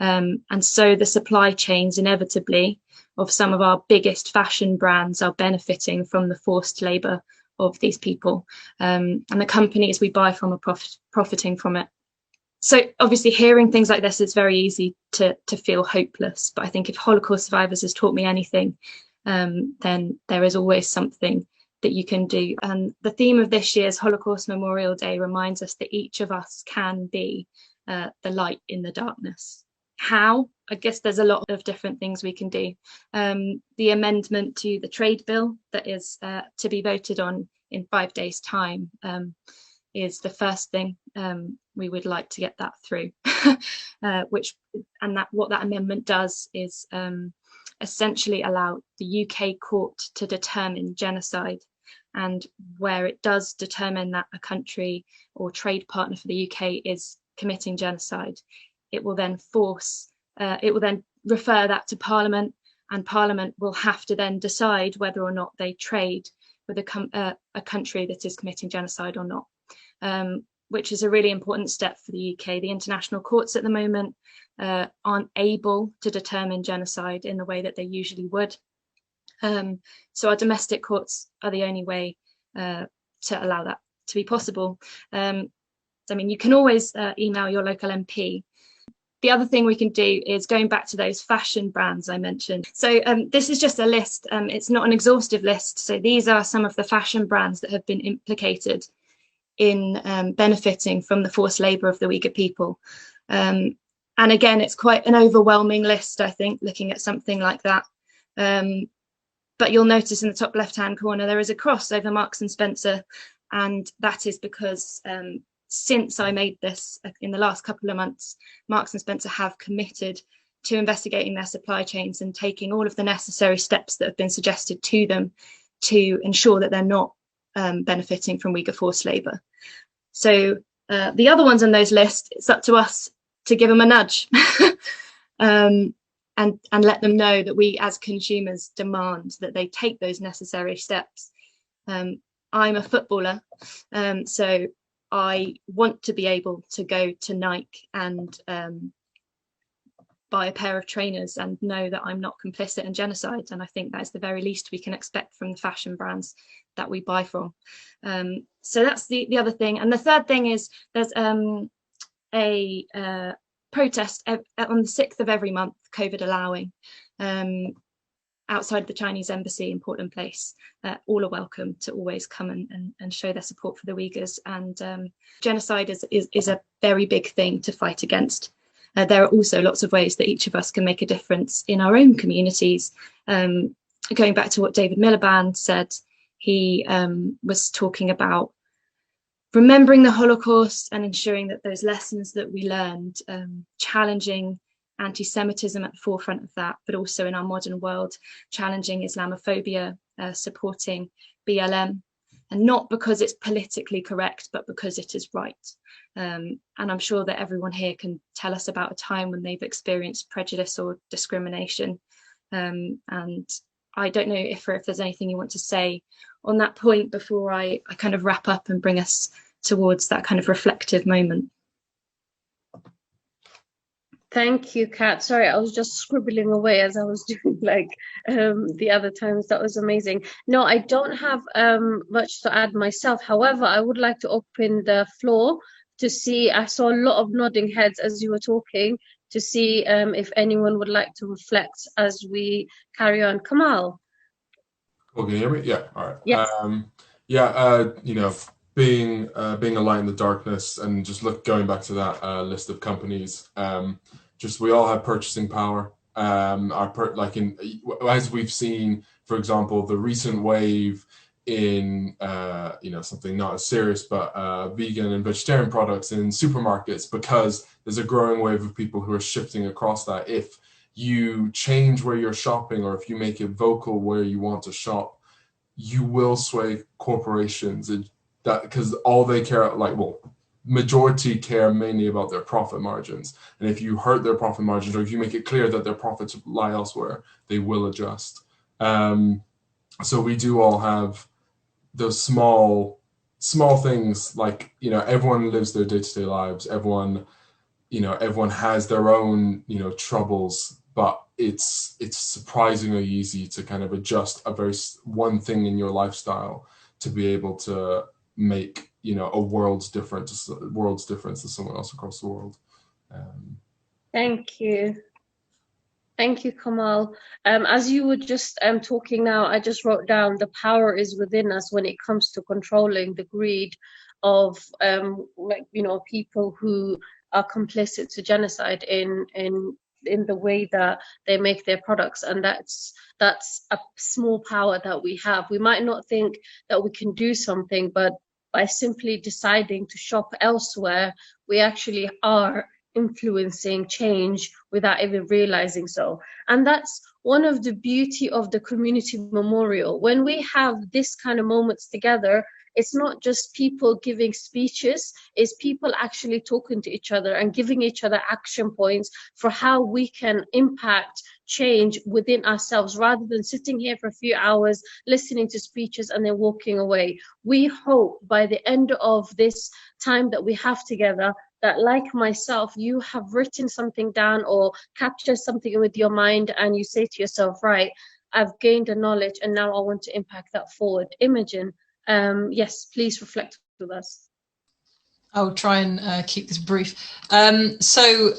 And so the supply chains, inevitably, of some of our biggest fashion brands are benefiting from the forced labour of these people. And the companies we buy from are profiting from it. So obviously hearing things like this, it's very easy to feel hopeless. But I think if Holocaust survivors has taught me anything, then there is always something that you can do. And the theme of this year's Holocaust Memorial Day reminds us that each of us can be the light in the darkness. How? I guess there's a lot of different things we can do. The amendment to the trade bill that is to be voted on in 5 days' time is the first thing. We would like to get that through. What that amendment does is essentially allow the UK court to determine genocide, and where it does determine that a country or trade partner for the UK is committing genocide, it will then refer that to Parliament, and Parliament will have to then decide whether or not they trade with a country that is committing genocide or not, which is a really important step for the UK. The international courts at the moment aren't able to determine genocide in the way that they usually would. So our domestic courts are the only way to allow that to be possible. I mean, you can always email your local MP. The other thing we can do is going back to those fashion brands I mentioned. So this is just a list. It's not an exhaustive list. So these are some of the fashion brands that have been implicated in benefiting from the forced labour of the Uyghur people. And again, it's quite an overwhelming list, I think, looking at something like that. But you'll notice in the top left-hand corner, there is a cross over Marks and Spencer. And that is because since I made this in the last couple of months, Marks and Spencer have committed to investigating their supply chains and taking all of the necessary steps that have been suggested to them to ensure that they're not benefiting from Uyghur forced labour. So the other ones on those lists, it's up to us to give them a nudge and let them know that we as consumers demand that they take those necessary steps. I'm a footballer, so I want to be able to go to Nike and buy a pair of trainers and know that I'm not complicit in genocide. And I think that's the very least we can expect from the fashion brands that we buy from. So that's the other thing. And the third thing is there's a protest on the 6th of every month, COVID allowing, outside the Chinese embassy in Portland Place. All are welcome to always come and show their support for the Uyghurs. And genocide is a very big thing to fight against. There are also lots of ways that each of us can make a difference in our own communities. Going back to what David Miliband said, he was talking about remembering the Holocaust and ensuring that those lessons that we learned, challenging anti-Semitism at the forefront of that, but also in our modern world, challenging Islamophobia, supporting BLM, and not because it's politically correct, but because it is right. And I'm sure that everyone here can tell us about a time when they've experienced prejudice or discrimination. And I don't know if there's anything you want to say on that point before I kind of wrap up and bring us towards that kind of reflective moment. Thank you, Kat. Sorry, I was just scribbling away as I was doing the other times. That was amazing. No, I don't have much to add myself. However, I would like to open the floor to see. I saw a lot of nodding heads as you were talking, to see if anyone would like to reflect as we carry on. Kamal. Well, can you hear me? Yeah. All right. Yes. Being a light in the darkness, and just going back to that list of companies, we all have purchasing power. As we've seen, for example, the recent wave in something not as serious, but vegan and vegetarian products in supermarkets, because there's a growing wave of people who are shifting across that. If you change where you're shopping, or if you make it vocal where you want to shop, you will sway corporations. Because all they care, majority care mainly about their profit margins. And if you hurt their profit margins, or if you make it clear that their profits lie elsewhere, they will adjust. So we do all have those small things, everyone lives their day-to-day lives. Everyone has their own, troubles, but it's surprisingly easy to kind of adjust one thing in your lifestyle to be able to make a world's difference to someone else across the world. Thank you, Kamal. As you were just talking now, I just wrote down the power is within us when it comes to controlling the greed of people who are complicit to genocide in in the way that they make their products, and that's a small power that we have. We might not think that we can do something, but by simply deciding to shop elsewhere, we actually are influencing change without even realizing so. And that's one of the beauty of the community memorial. When we have this kind of moments together, it's not just people giving speeches, it's people actually talking to each other and giving each other action points for how we can impact change within ourselves, rather than sitting here for a few hours listening to speeches and then walking away. We hope by the end of this time that we have together, that like myself, you have written something down or captured something with your mind, and you say to yourself, right, I've gained a knowledge and now I want to impact that forward. Imogen, yes, please reflect with us. I'll try and keep this brief. So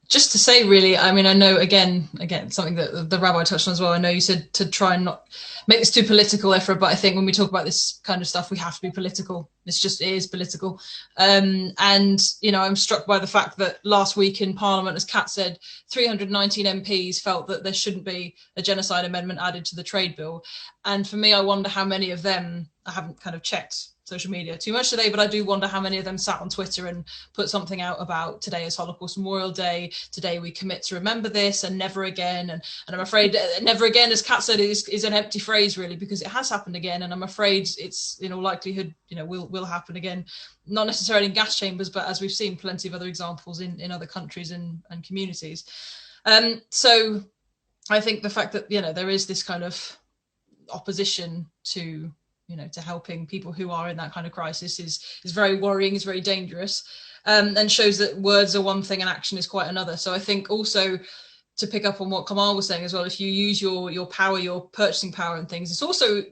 just to say, really, I mean, I know, again, something that the Rabbi touched on as well. I know you said to try and not make this too political, Ifraah, but I think when we talk about this kind of stuff, we have to be political. It is political. And, you know, I'm struck by the fact that last week in Parliament, as Kat said, 319 MPs felt that there shouldn't be a genocide amendment added to the trade bill. And for me, I wonder how many of them, I haven't kind of checked social media too much today, but I do wonder how many of them sat on Twitter and put something out about today is Holocaust Memorial Day, today we commit to remember this and never again. And I'm afraid never again, as Kat said, is an empty phrase really, because it has happened again, and I'm afraid it's in all likelihood, you know, will happen again, not necessarily in gas chambers, but as we've seen plenty of other examples in other countries and communities. So I think the fact that, you know, there is this kind of opposition to, you know, to helping people who are in that kind of crisis is very worrying, is very dangerous, and shows that words are one thing and action is quite another. So I think also, to pick up on what Kamal was saying as well, if you use your power, your purchasing power and things, it's also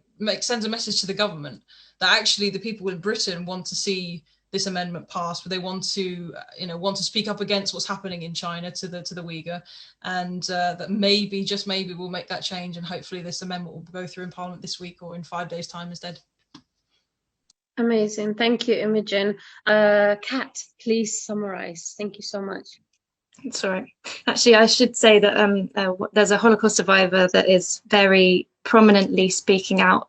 sends a message to the government that actually the people in Britain want to see this amendment passed, but they want to, you know, want to speak up against what's happening in China to the Uyghur, and that maybe, just maybe, we'll make that change, and hopefully this amendment will go through in Parliament this week or in 5 days' time instead. Amazing, thank you, Imogen. Kat, please summarise. Thank you so much. It's all right. Actually, I should say that there's a Holocaust survivor that is very prominently speaking out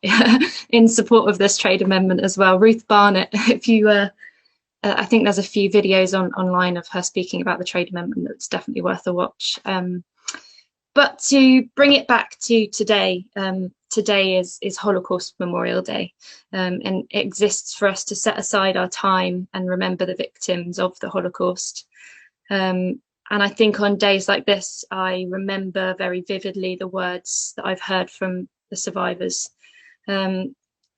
in support of this trade amendment as well. Ruth Barnett, if you I think there's a few videos online of her speaking about the trade amendment that's definitely worth a watch. But to bring it back to today, today is Holocaust Memorial Day, and it exists for us to set aside our time and remember the victims of the Holocaust. And I think on days like this, I remember very vividly the words that I've heard from the survivors.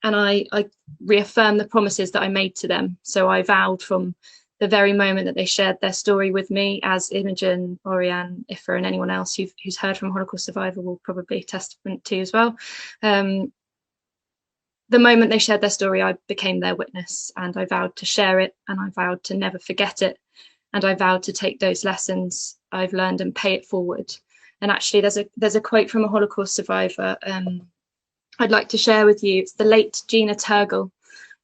And I reaffirm the promises that I made to them. So I vowed from the very moment that they shared their story with me, as Imogen, Oriane, Ifraah, and anyone else who's heard from a Holocaust survivor will probably testament to as well. The moment they shared their story, I became their witness, and I vowed to share it, and I vowed to never forget it. And I vowed to take those lessons I've learned and pay it forward. And actually, there's a quote from a Holocaust survivor I'd like to share with you. It's the late Gina Turgle.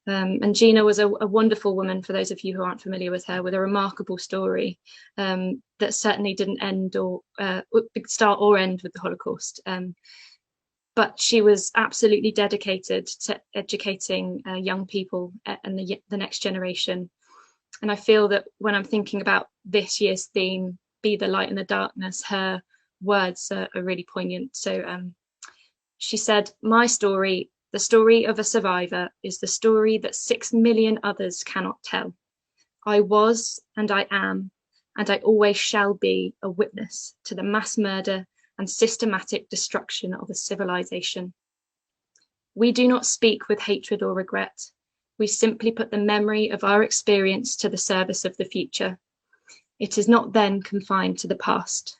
And Gina was a wonderful woman, for those of you who aren't familiar with her, with a remarkable story that certainly didn't end or start or end with the Holocaust. But she was absolutely dedicated to educating young people and the next generation. And I feel that when I'm thinking about this year's theme, Be the Light in the Darkness, her words are really poignant. So she said, "My story, the story of a survivor, is the story that 6 million others cannot tell. I was, and I am, and I always shall be a witness to the mass murder and systematic destruction of a civilization. We do not speak with hatred or regret. We simply put the memory of our experience to the service of the future. It is not then confined to the past.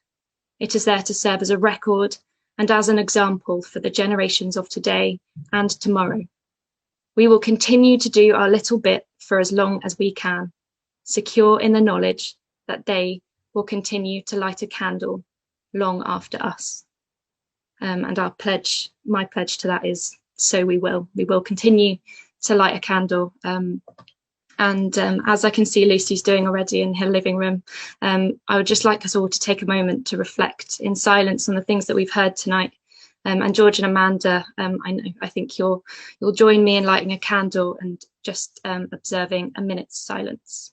It is there to serve as a record and as an example for the generations of today and tomorrow. We will continue to do our little bit for as long as we can, secure in the knowledge that they will continue to light a candle long after us." And our pledge, my pledge to that is, so we will continue to light a candle. And And as I can see Lucy's doing already in her living room, I would just like us all to take a moment to reflect in silence on the things that we've heard tonight. And George and Amanda, I think you'll join me in lighting a candle and just observing a minute's silence.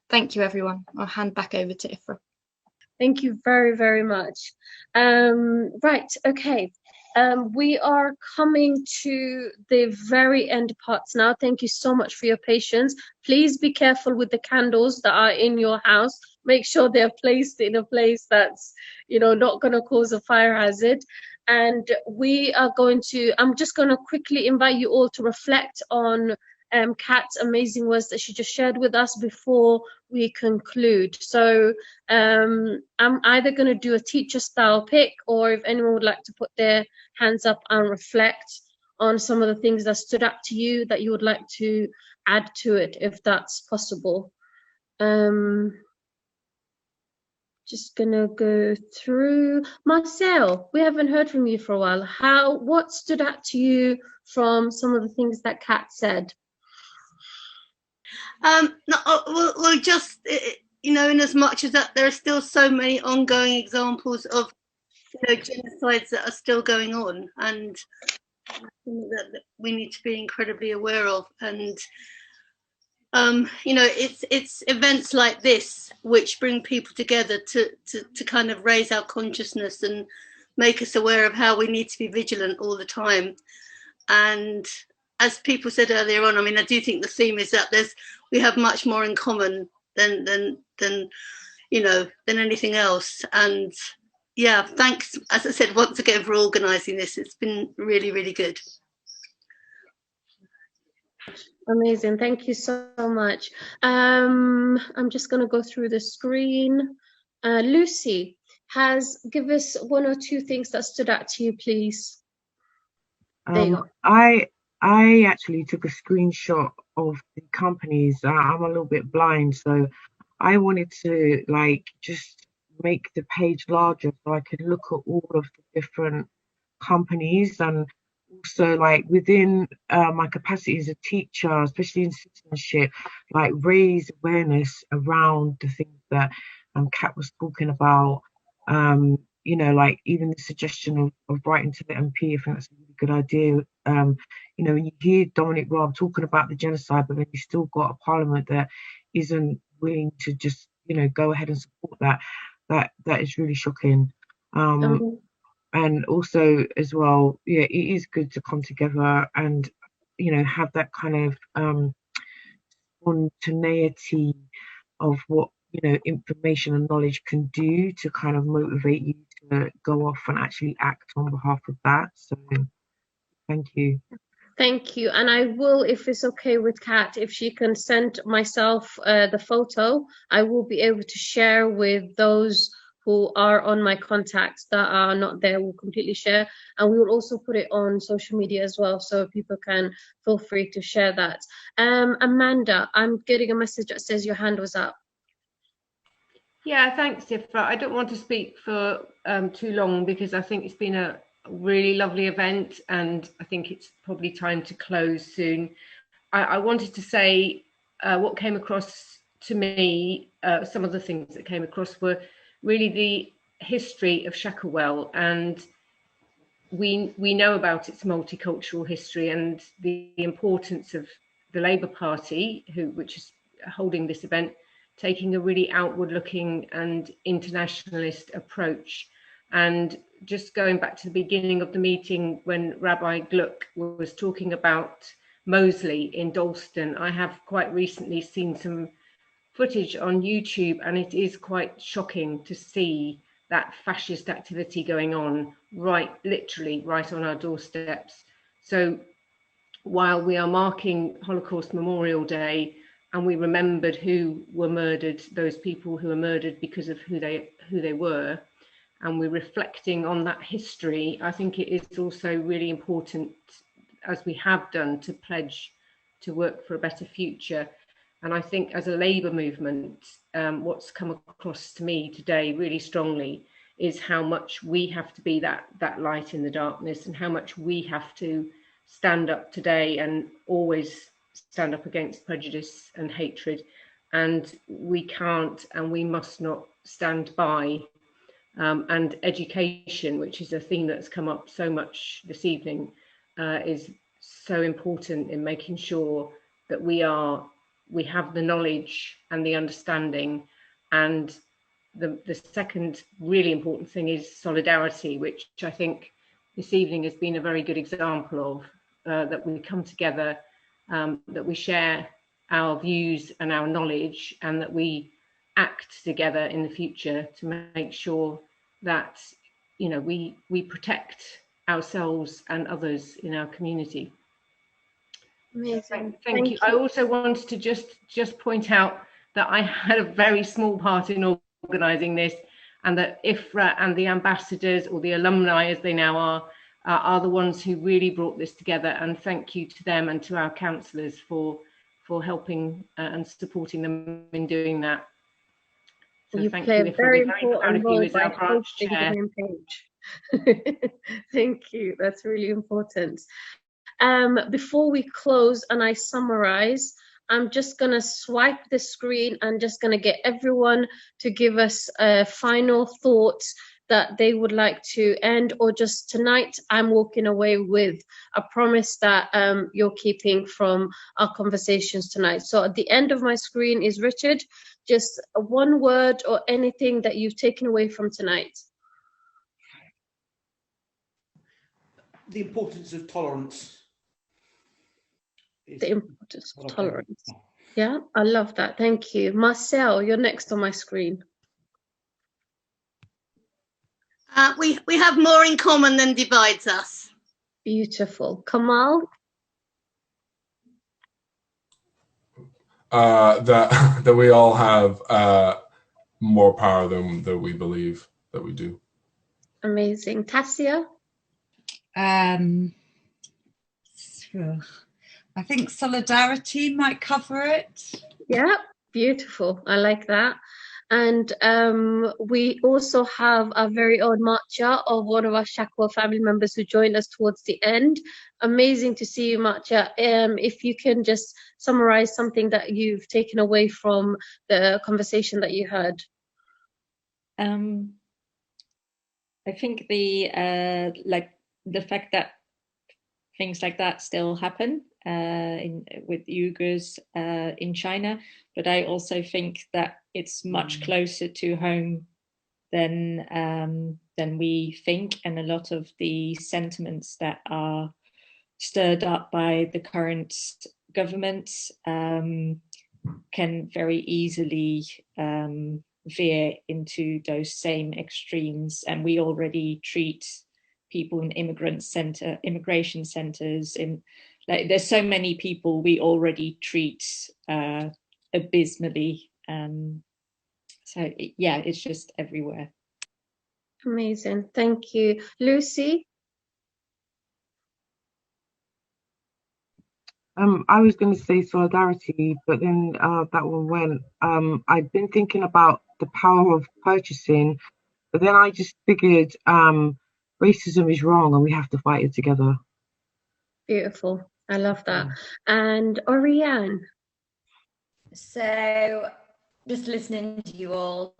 Thank you, everyone. I'll hand back over to Ifraah. Thank you very, very much. Right, okay. We are coming to the very end parts now. Thank you so much for your patience. Please be careful with the candles that are in your house. Make sure they're placed in a place that's, not going to cause a fire hazard. And we are I'm just going to quickly invite you all to reflect on Kat's amazing words that she just shared with us before we conclude. So I'm either going to do a teacher style pick, or if anyone would like to put their hands up and reflect on some of the things that stood out to you that you would like to add to it, if that's possible. Just gonna go through. Marcel, we haven't heard from you for a while. What stood out to you from some of the things that Kat said? Well, just in as much as that, there are still so many ongoing examples of genocides that are still going on, and that we need to be incredibly aware of. And it's events like this which bring people together to kind of raise our consciousness and make us aware of how we need to be vigilant all the time. And as people said earlier on, I do think the theme is that we have much more in common than anything else. And yeah, thanks, as I said, once again for organising this. It's been really, really good. Amazing, thank you so much. I'm just going to go through the screen. Lucy, give us one or two things that stood out to you, please. There you go. I actually took a screenshot of the companies. I'm a little bit blind, so I wanted to just make the page larger so I could look at all of the different companies, and also within my capacity as a teacher, especially in citizenship, raise awareness around the things that Kat was talking about. Even the suggestion of writing to the MP, I think that's a really good idea. When you hear Dominic Raab talking about the genocide, but then you've still got a parliament that isn't willing to just, go ahead and support that is really shocking. And also as well, it is good to come together and, have that kind of spontaneity of what information and knowledge can do to kind of motivate you to go off and actually act on behalf of that. So thank you. Thank you. And I will, if it's okay with Kat, if she can send myself the photo, I will be able to share with those who are on my contacts that are not there will completely share, and we will also put it on social media as well, so people can feel free to share that. Amanda, I'm getting a message that says your hand was up. Yeah, thanks, Ifraah. I don't want to speak for too long because I think it's been a really lovely event, and I think it's probably time to close soon. I wanted to say what came across to me, some of the things that came across were really the history of Shacklewell, and we know about its multicultural history and the importance of the Labour Party, which is holding this event, taking a really outward-looking and internationalist approach. And just going back to the beginning of the meeting when Rabbi Gluck was talking about Moseley in Dalston, I have quite recently seen some footage on YouTube, and it is quite shocking to see that fascist activity going on literally right on our doorsteps. So while we are marking Holocaust Memorial Day and we remembered who were murdered, those people who were murdered because of who they were, and we're reflecting on that history, I think it is also really important, as we have done, to pledge to work for a better future. And I think as a Labour movement, what's come across to me today really strongly is how much we have to be that light in the darkness, and how much we have to stand up today and always stand up against prejudice and hatred. And we can't and we must not stand by. And education, which is a theme that's come up so much this evening, is so important in making sure that we have the knowledge and the understanding. And the second really important thing is solidarity, which I think this evening has been a very good example of, that we come together, that we share our views and our knowledge, and that we act together in the future to make sure that, you know, we protect ourselves and others in our community. Amazing. Thank you. I also wanted to just point out that I had a very small part in organising this, and that Ifraah and the ambassadors, or the alumni as they now are the ones who really brought this together. And thank you to them and to our councillors for helping and supporting them in doing that. So you thank play you, a Ifraah. very We're important proud of you role as by our branch hosting the chair. main page. Thank you. That's really important. Before we close and I summarize, I'm just going to swipe the screen and just going to get everyone to give us final thoughts that they would like to end, or just tonight I'm walking away with a promise that you're keeping from our conversations tonight. So at the end of my screen is Rickard. Just one word or anything that you've taken away from tonight. The importance of tolerance. The importance of tolerance. Yeah, I love that. Thank you. Marcel, you're next on my screen. We have more in common than divides us. Beautiful. Kamal? That we all have more power than we believe that we do. Amazing. Tassia? I think solidarity might cover it. Yeah, beautiful. I like that. And we also have a very own matcha of one of our Shacklewell family members who joined us towards the end. Amazing to see you, matcha. If you can just summarize something that you've taken away from the conversation that you heard. I think the fact that things like that still happen with Uyghurs in China, but I also think that it's much closer to home than we think, and a lot of the sentiments that are stirred up by the current government can very easily veer into those same extremes. And we already treat people in immigration centers there's so many people we already treat abysmally. So yeah, it's just everywhere. Amazing. Thank you. Lucy? I was going to say solidarity, but then that one went. I've been thinking about the power of purchasing, but then I just figured racism is wrong and we have to fight it together. Beautiful. I love that. And Oriane? So, just listening to you all,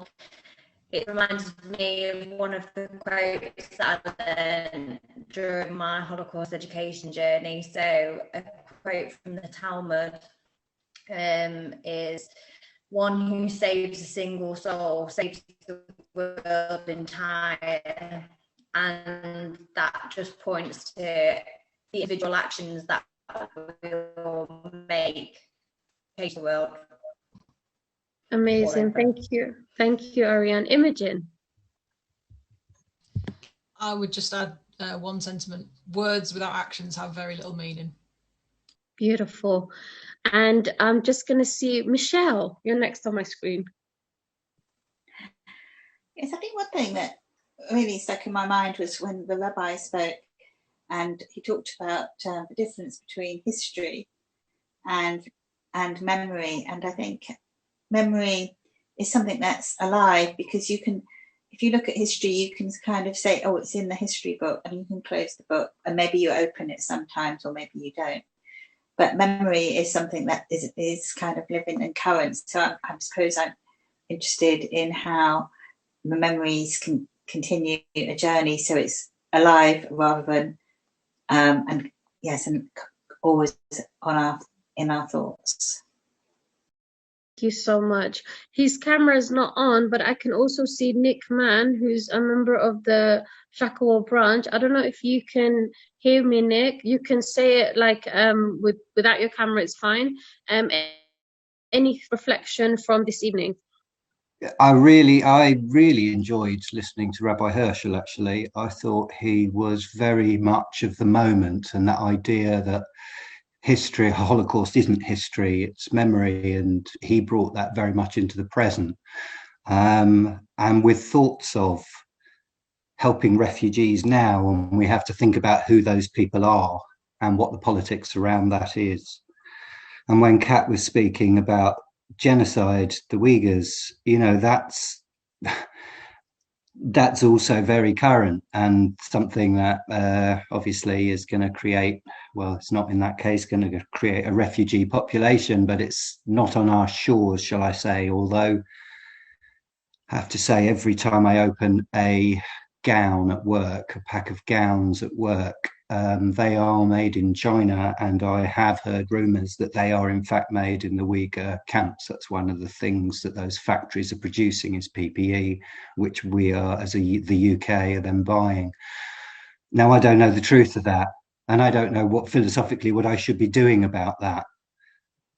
it reminded me of one of the quotes that I learned during my Holocaust education journey. So, a quote from the Talmud is, "One who saves a single soul saves the world entire." And that just points to the individual actions that will make change the world. Amazing. Thank you. Thank you, Oriane. Imogen? I would just add one sentiment. Words without actions have very little meaning. Beautiful. And I'm just going to see Michelle. You're next on my screen. Yes, I think one thing that really stuck in my mind was when the Rabbi spoke, and he talked about the difference between history and memory. And I think memory is something that's alive, because you can, if you look at history, you can kind of say, oh, it's in the history book, and you can close the book, and maybe you open it sometimes, or maybe you don't. But memory is something that is kind of living and current. So I suppose I'm interested in how the memories can continue a journey, so it's alive rather than and always in our thoughts. Thank you so much. His camera is not on, but I can also see Nick Mann, who's a member of the Shacklewell Branch. I don't know if you can hear me, Nick. You can say it like without your camera, it's fine. Any reflection from this evening? I really enjoyed listening to Rabbi Herschel, actually. I thought he was very much of the moment, and that idea that history, Holocaust isn't history, it's memory, and he brought that very much into the present. And with thoughts of helping refugees now, and we have to think about who those people are and what the politics around that is. And when Kat was speaking about genocide, the Uyghurs, you know, that's also very current, and something that obviously is going to create, well, it's not in that case going to create a refugee population, but it's not on our shores, shall I say. Although I have to say, every time I open a gown at work, a pack of gowns at work, they are made in China, and I have heard rumours that they are in fact made in the Uyghur camps. That's one of the things that those factories are producing, is PPE, which we are, as the UK, are then buying. Now, I don't know the truth of that, and I don't know what philosophically what I should be doing about that,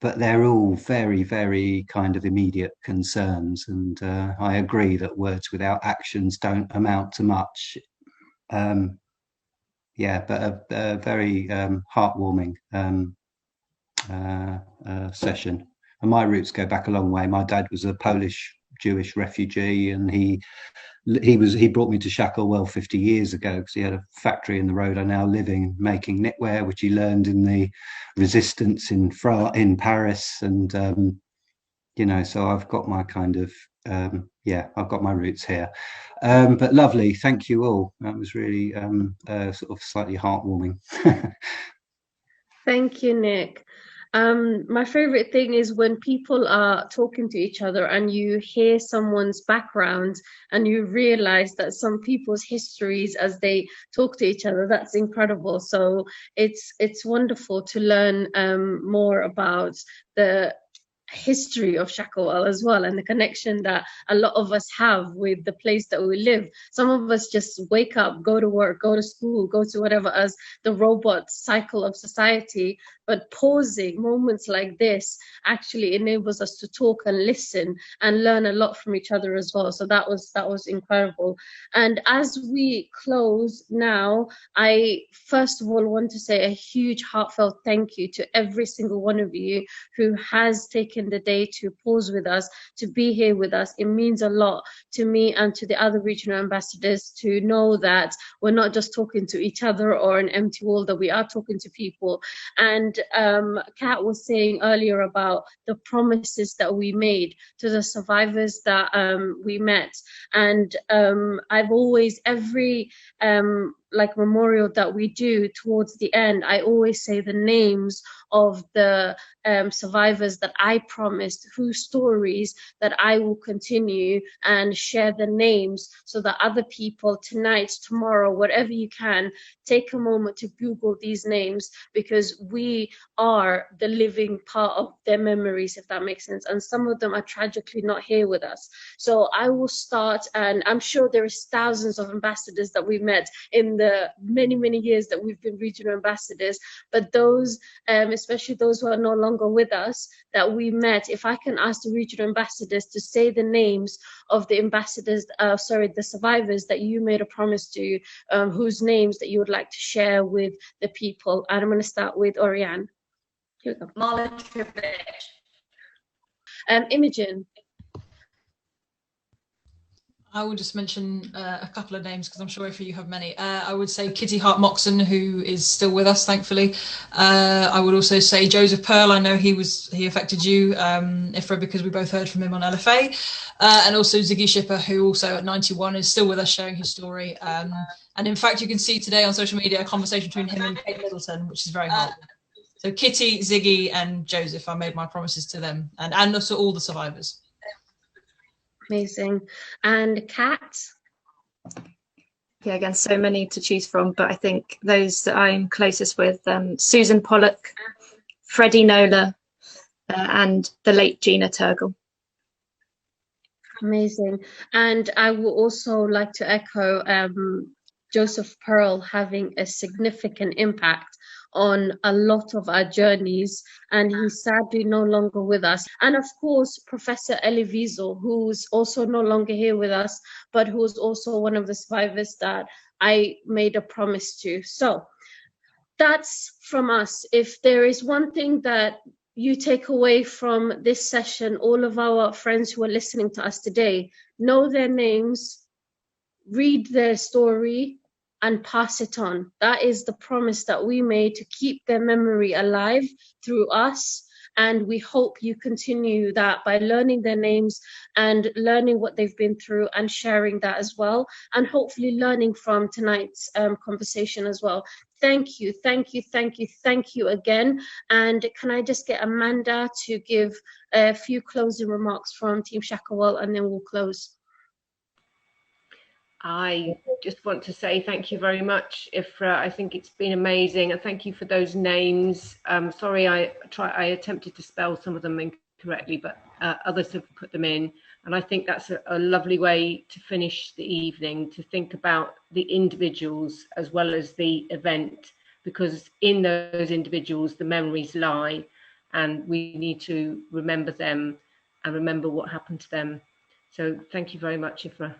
but they're all very, very kind of immediate concerns, and I agree that words without actions don't amount to much. Yeah, but a very heartwarming session. And my roots go back a long way. My dad was a Polish Jewish refugee, and he brought me to Shacklewell 50 years ago, because he had a factory in the road I now live in, making knitwear, which he learned in the resistance in Paris. And you know, so I've got my kind of I've got my roots here. But lovely, thank you all. That was really sort of slightly heartwarming. Thank you, Nick. My favorite thing is when people are talking to each other and you hear someone's background and you realize that some people's histories as they talk to each other. That's incredible. So it's wonderful to learn more about the history of Shacklewell as well, and the connection that a lot of us have with the place that we live. Some of us just wake up, go to work, go to school, go to whatever, as the robot cycle of society. but pausing moments like this actually enables us to talk and listen and learn a lot from each other as well. So that was incredible. And as we close now, I first of all want to say a huge heartfelt thank you to every single one of you who has taken the day to pause with us, to be here with us. It means a lot to me and to the other regional ambassadors to know that we're not just talking to each other or an empty wall, that we are talking to people. And Kat was saying earlier about the promises that we made to the survivors that we met. And I've always, every like memorial that we do towards the end, I always say the names of the survivors that I promised, whose stories that I will continue and share the names, so that other people tonight, tomorrow, whatever you can, take a moment to Google these names, because we are the living part of their memories, if that makes sense. And some of them are tragically not here with us. So I will start, and I'm sure there is thousands of ambassadors that we've met in the many, many years that we've been regional ambassadors, but those, especially those who are no longer with us, that we met, if I can ask the regional ambassadors to say the names of the ambassadors, the survivors that you made a promise to, whose names that you would like to share with the people. And I'm going to start with Oriane. Here we go. Imogen. I will just mention a couple of names because I'm sure if you have many. I would say Kitty Hart Moxon, who is still with us, thankfully. I would also say Joseph Pearl. I know he affected you, Ifraah, because we both heard from him on LFA. And also Ziggy Shipper, who also at 91 is still with us, sharing his story. And in fact, you can see today on social media a conversation between him and Kate Middleton, which is very hard. So Kitty, Ziggy, and Joseph, I made my promises to them, and also all the survivors. Amazing. And Kat? Yeah, again, so many to choose from, but I think those that I'm closest with, Susan Pollock, Freddie Nola, and the late Gina Turgle. Amazing. And I would also like to echo Joseph Pearl having a significant impact on a lot of our journeys, and he's sadly no longer with us. And of course, Professor Elie Wiesel, who's also no longer here with us, but who's also one of the survivors that I made a promise to. So that's from us. If there is one thing that you take away from this session, all of our friends who are listening to us today, know their names, read their story, and pass it on. That is the promise that we made, to keep their memory alive through us. And we hope you continue that by learning their names and learning what they've been through and sharing that as well. And hopefully learning from tonight's conversation as well. Thank you, thank you, thank you, thank you again. And can I just get Amanda to give a few closing remarks from Team Shacklewell, and then we'll close. I just want to say thank you very much, Ifraah. I think it's been amazing, and thank you for those names. Sorry, I attempted to spell some of them incorrectly, but others have put them in, and I think that's a lovely way to finish the evening, to think about the individuals as well as the event, because in those individuals the memories lie, and we need to remember them and remember what happened to them. So thank you very much, Ifraah.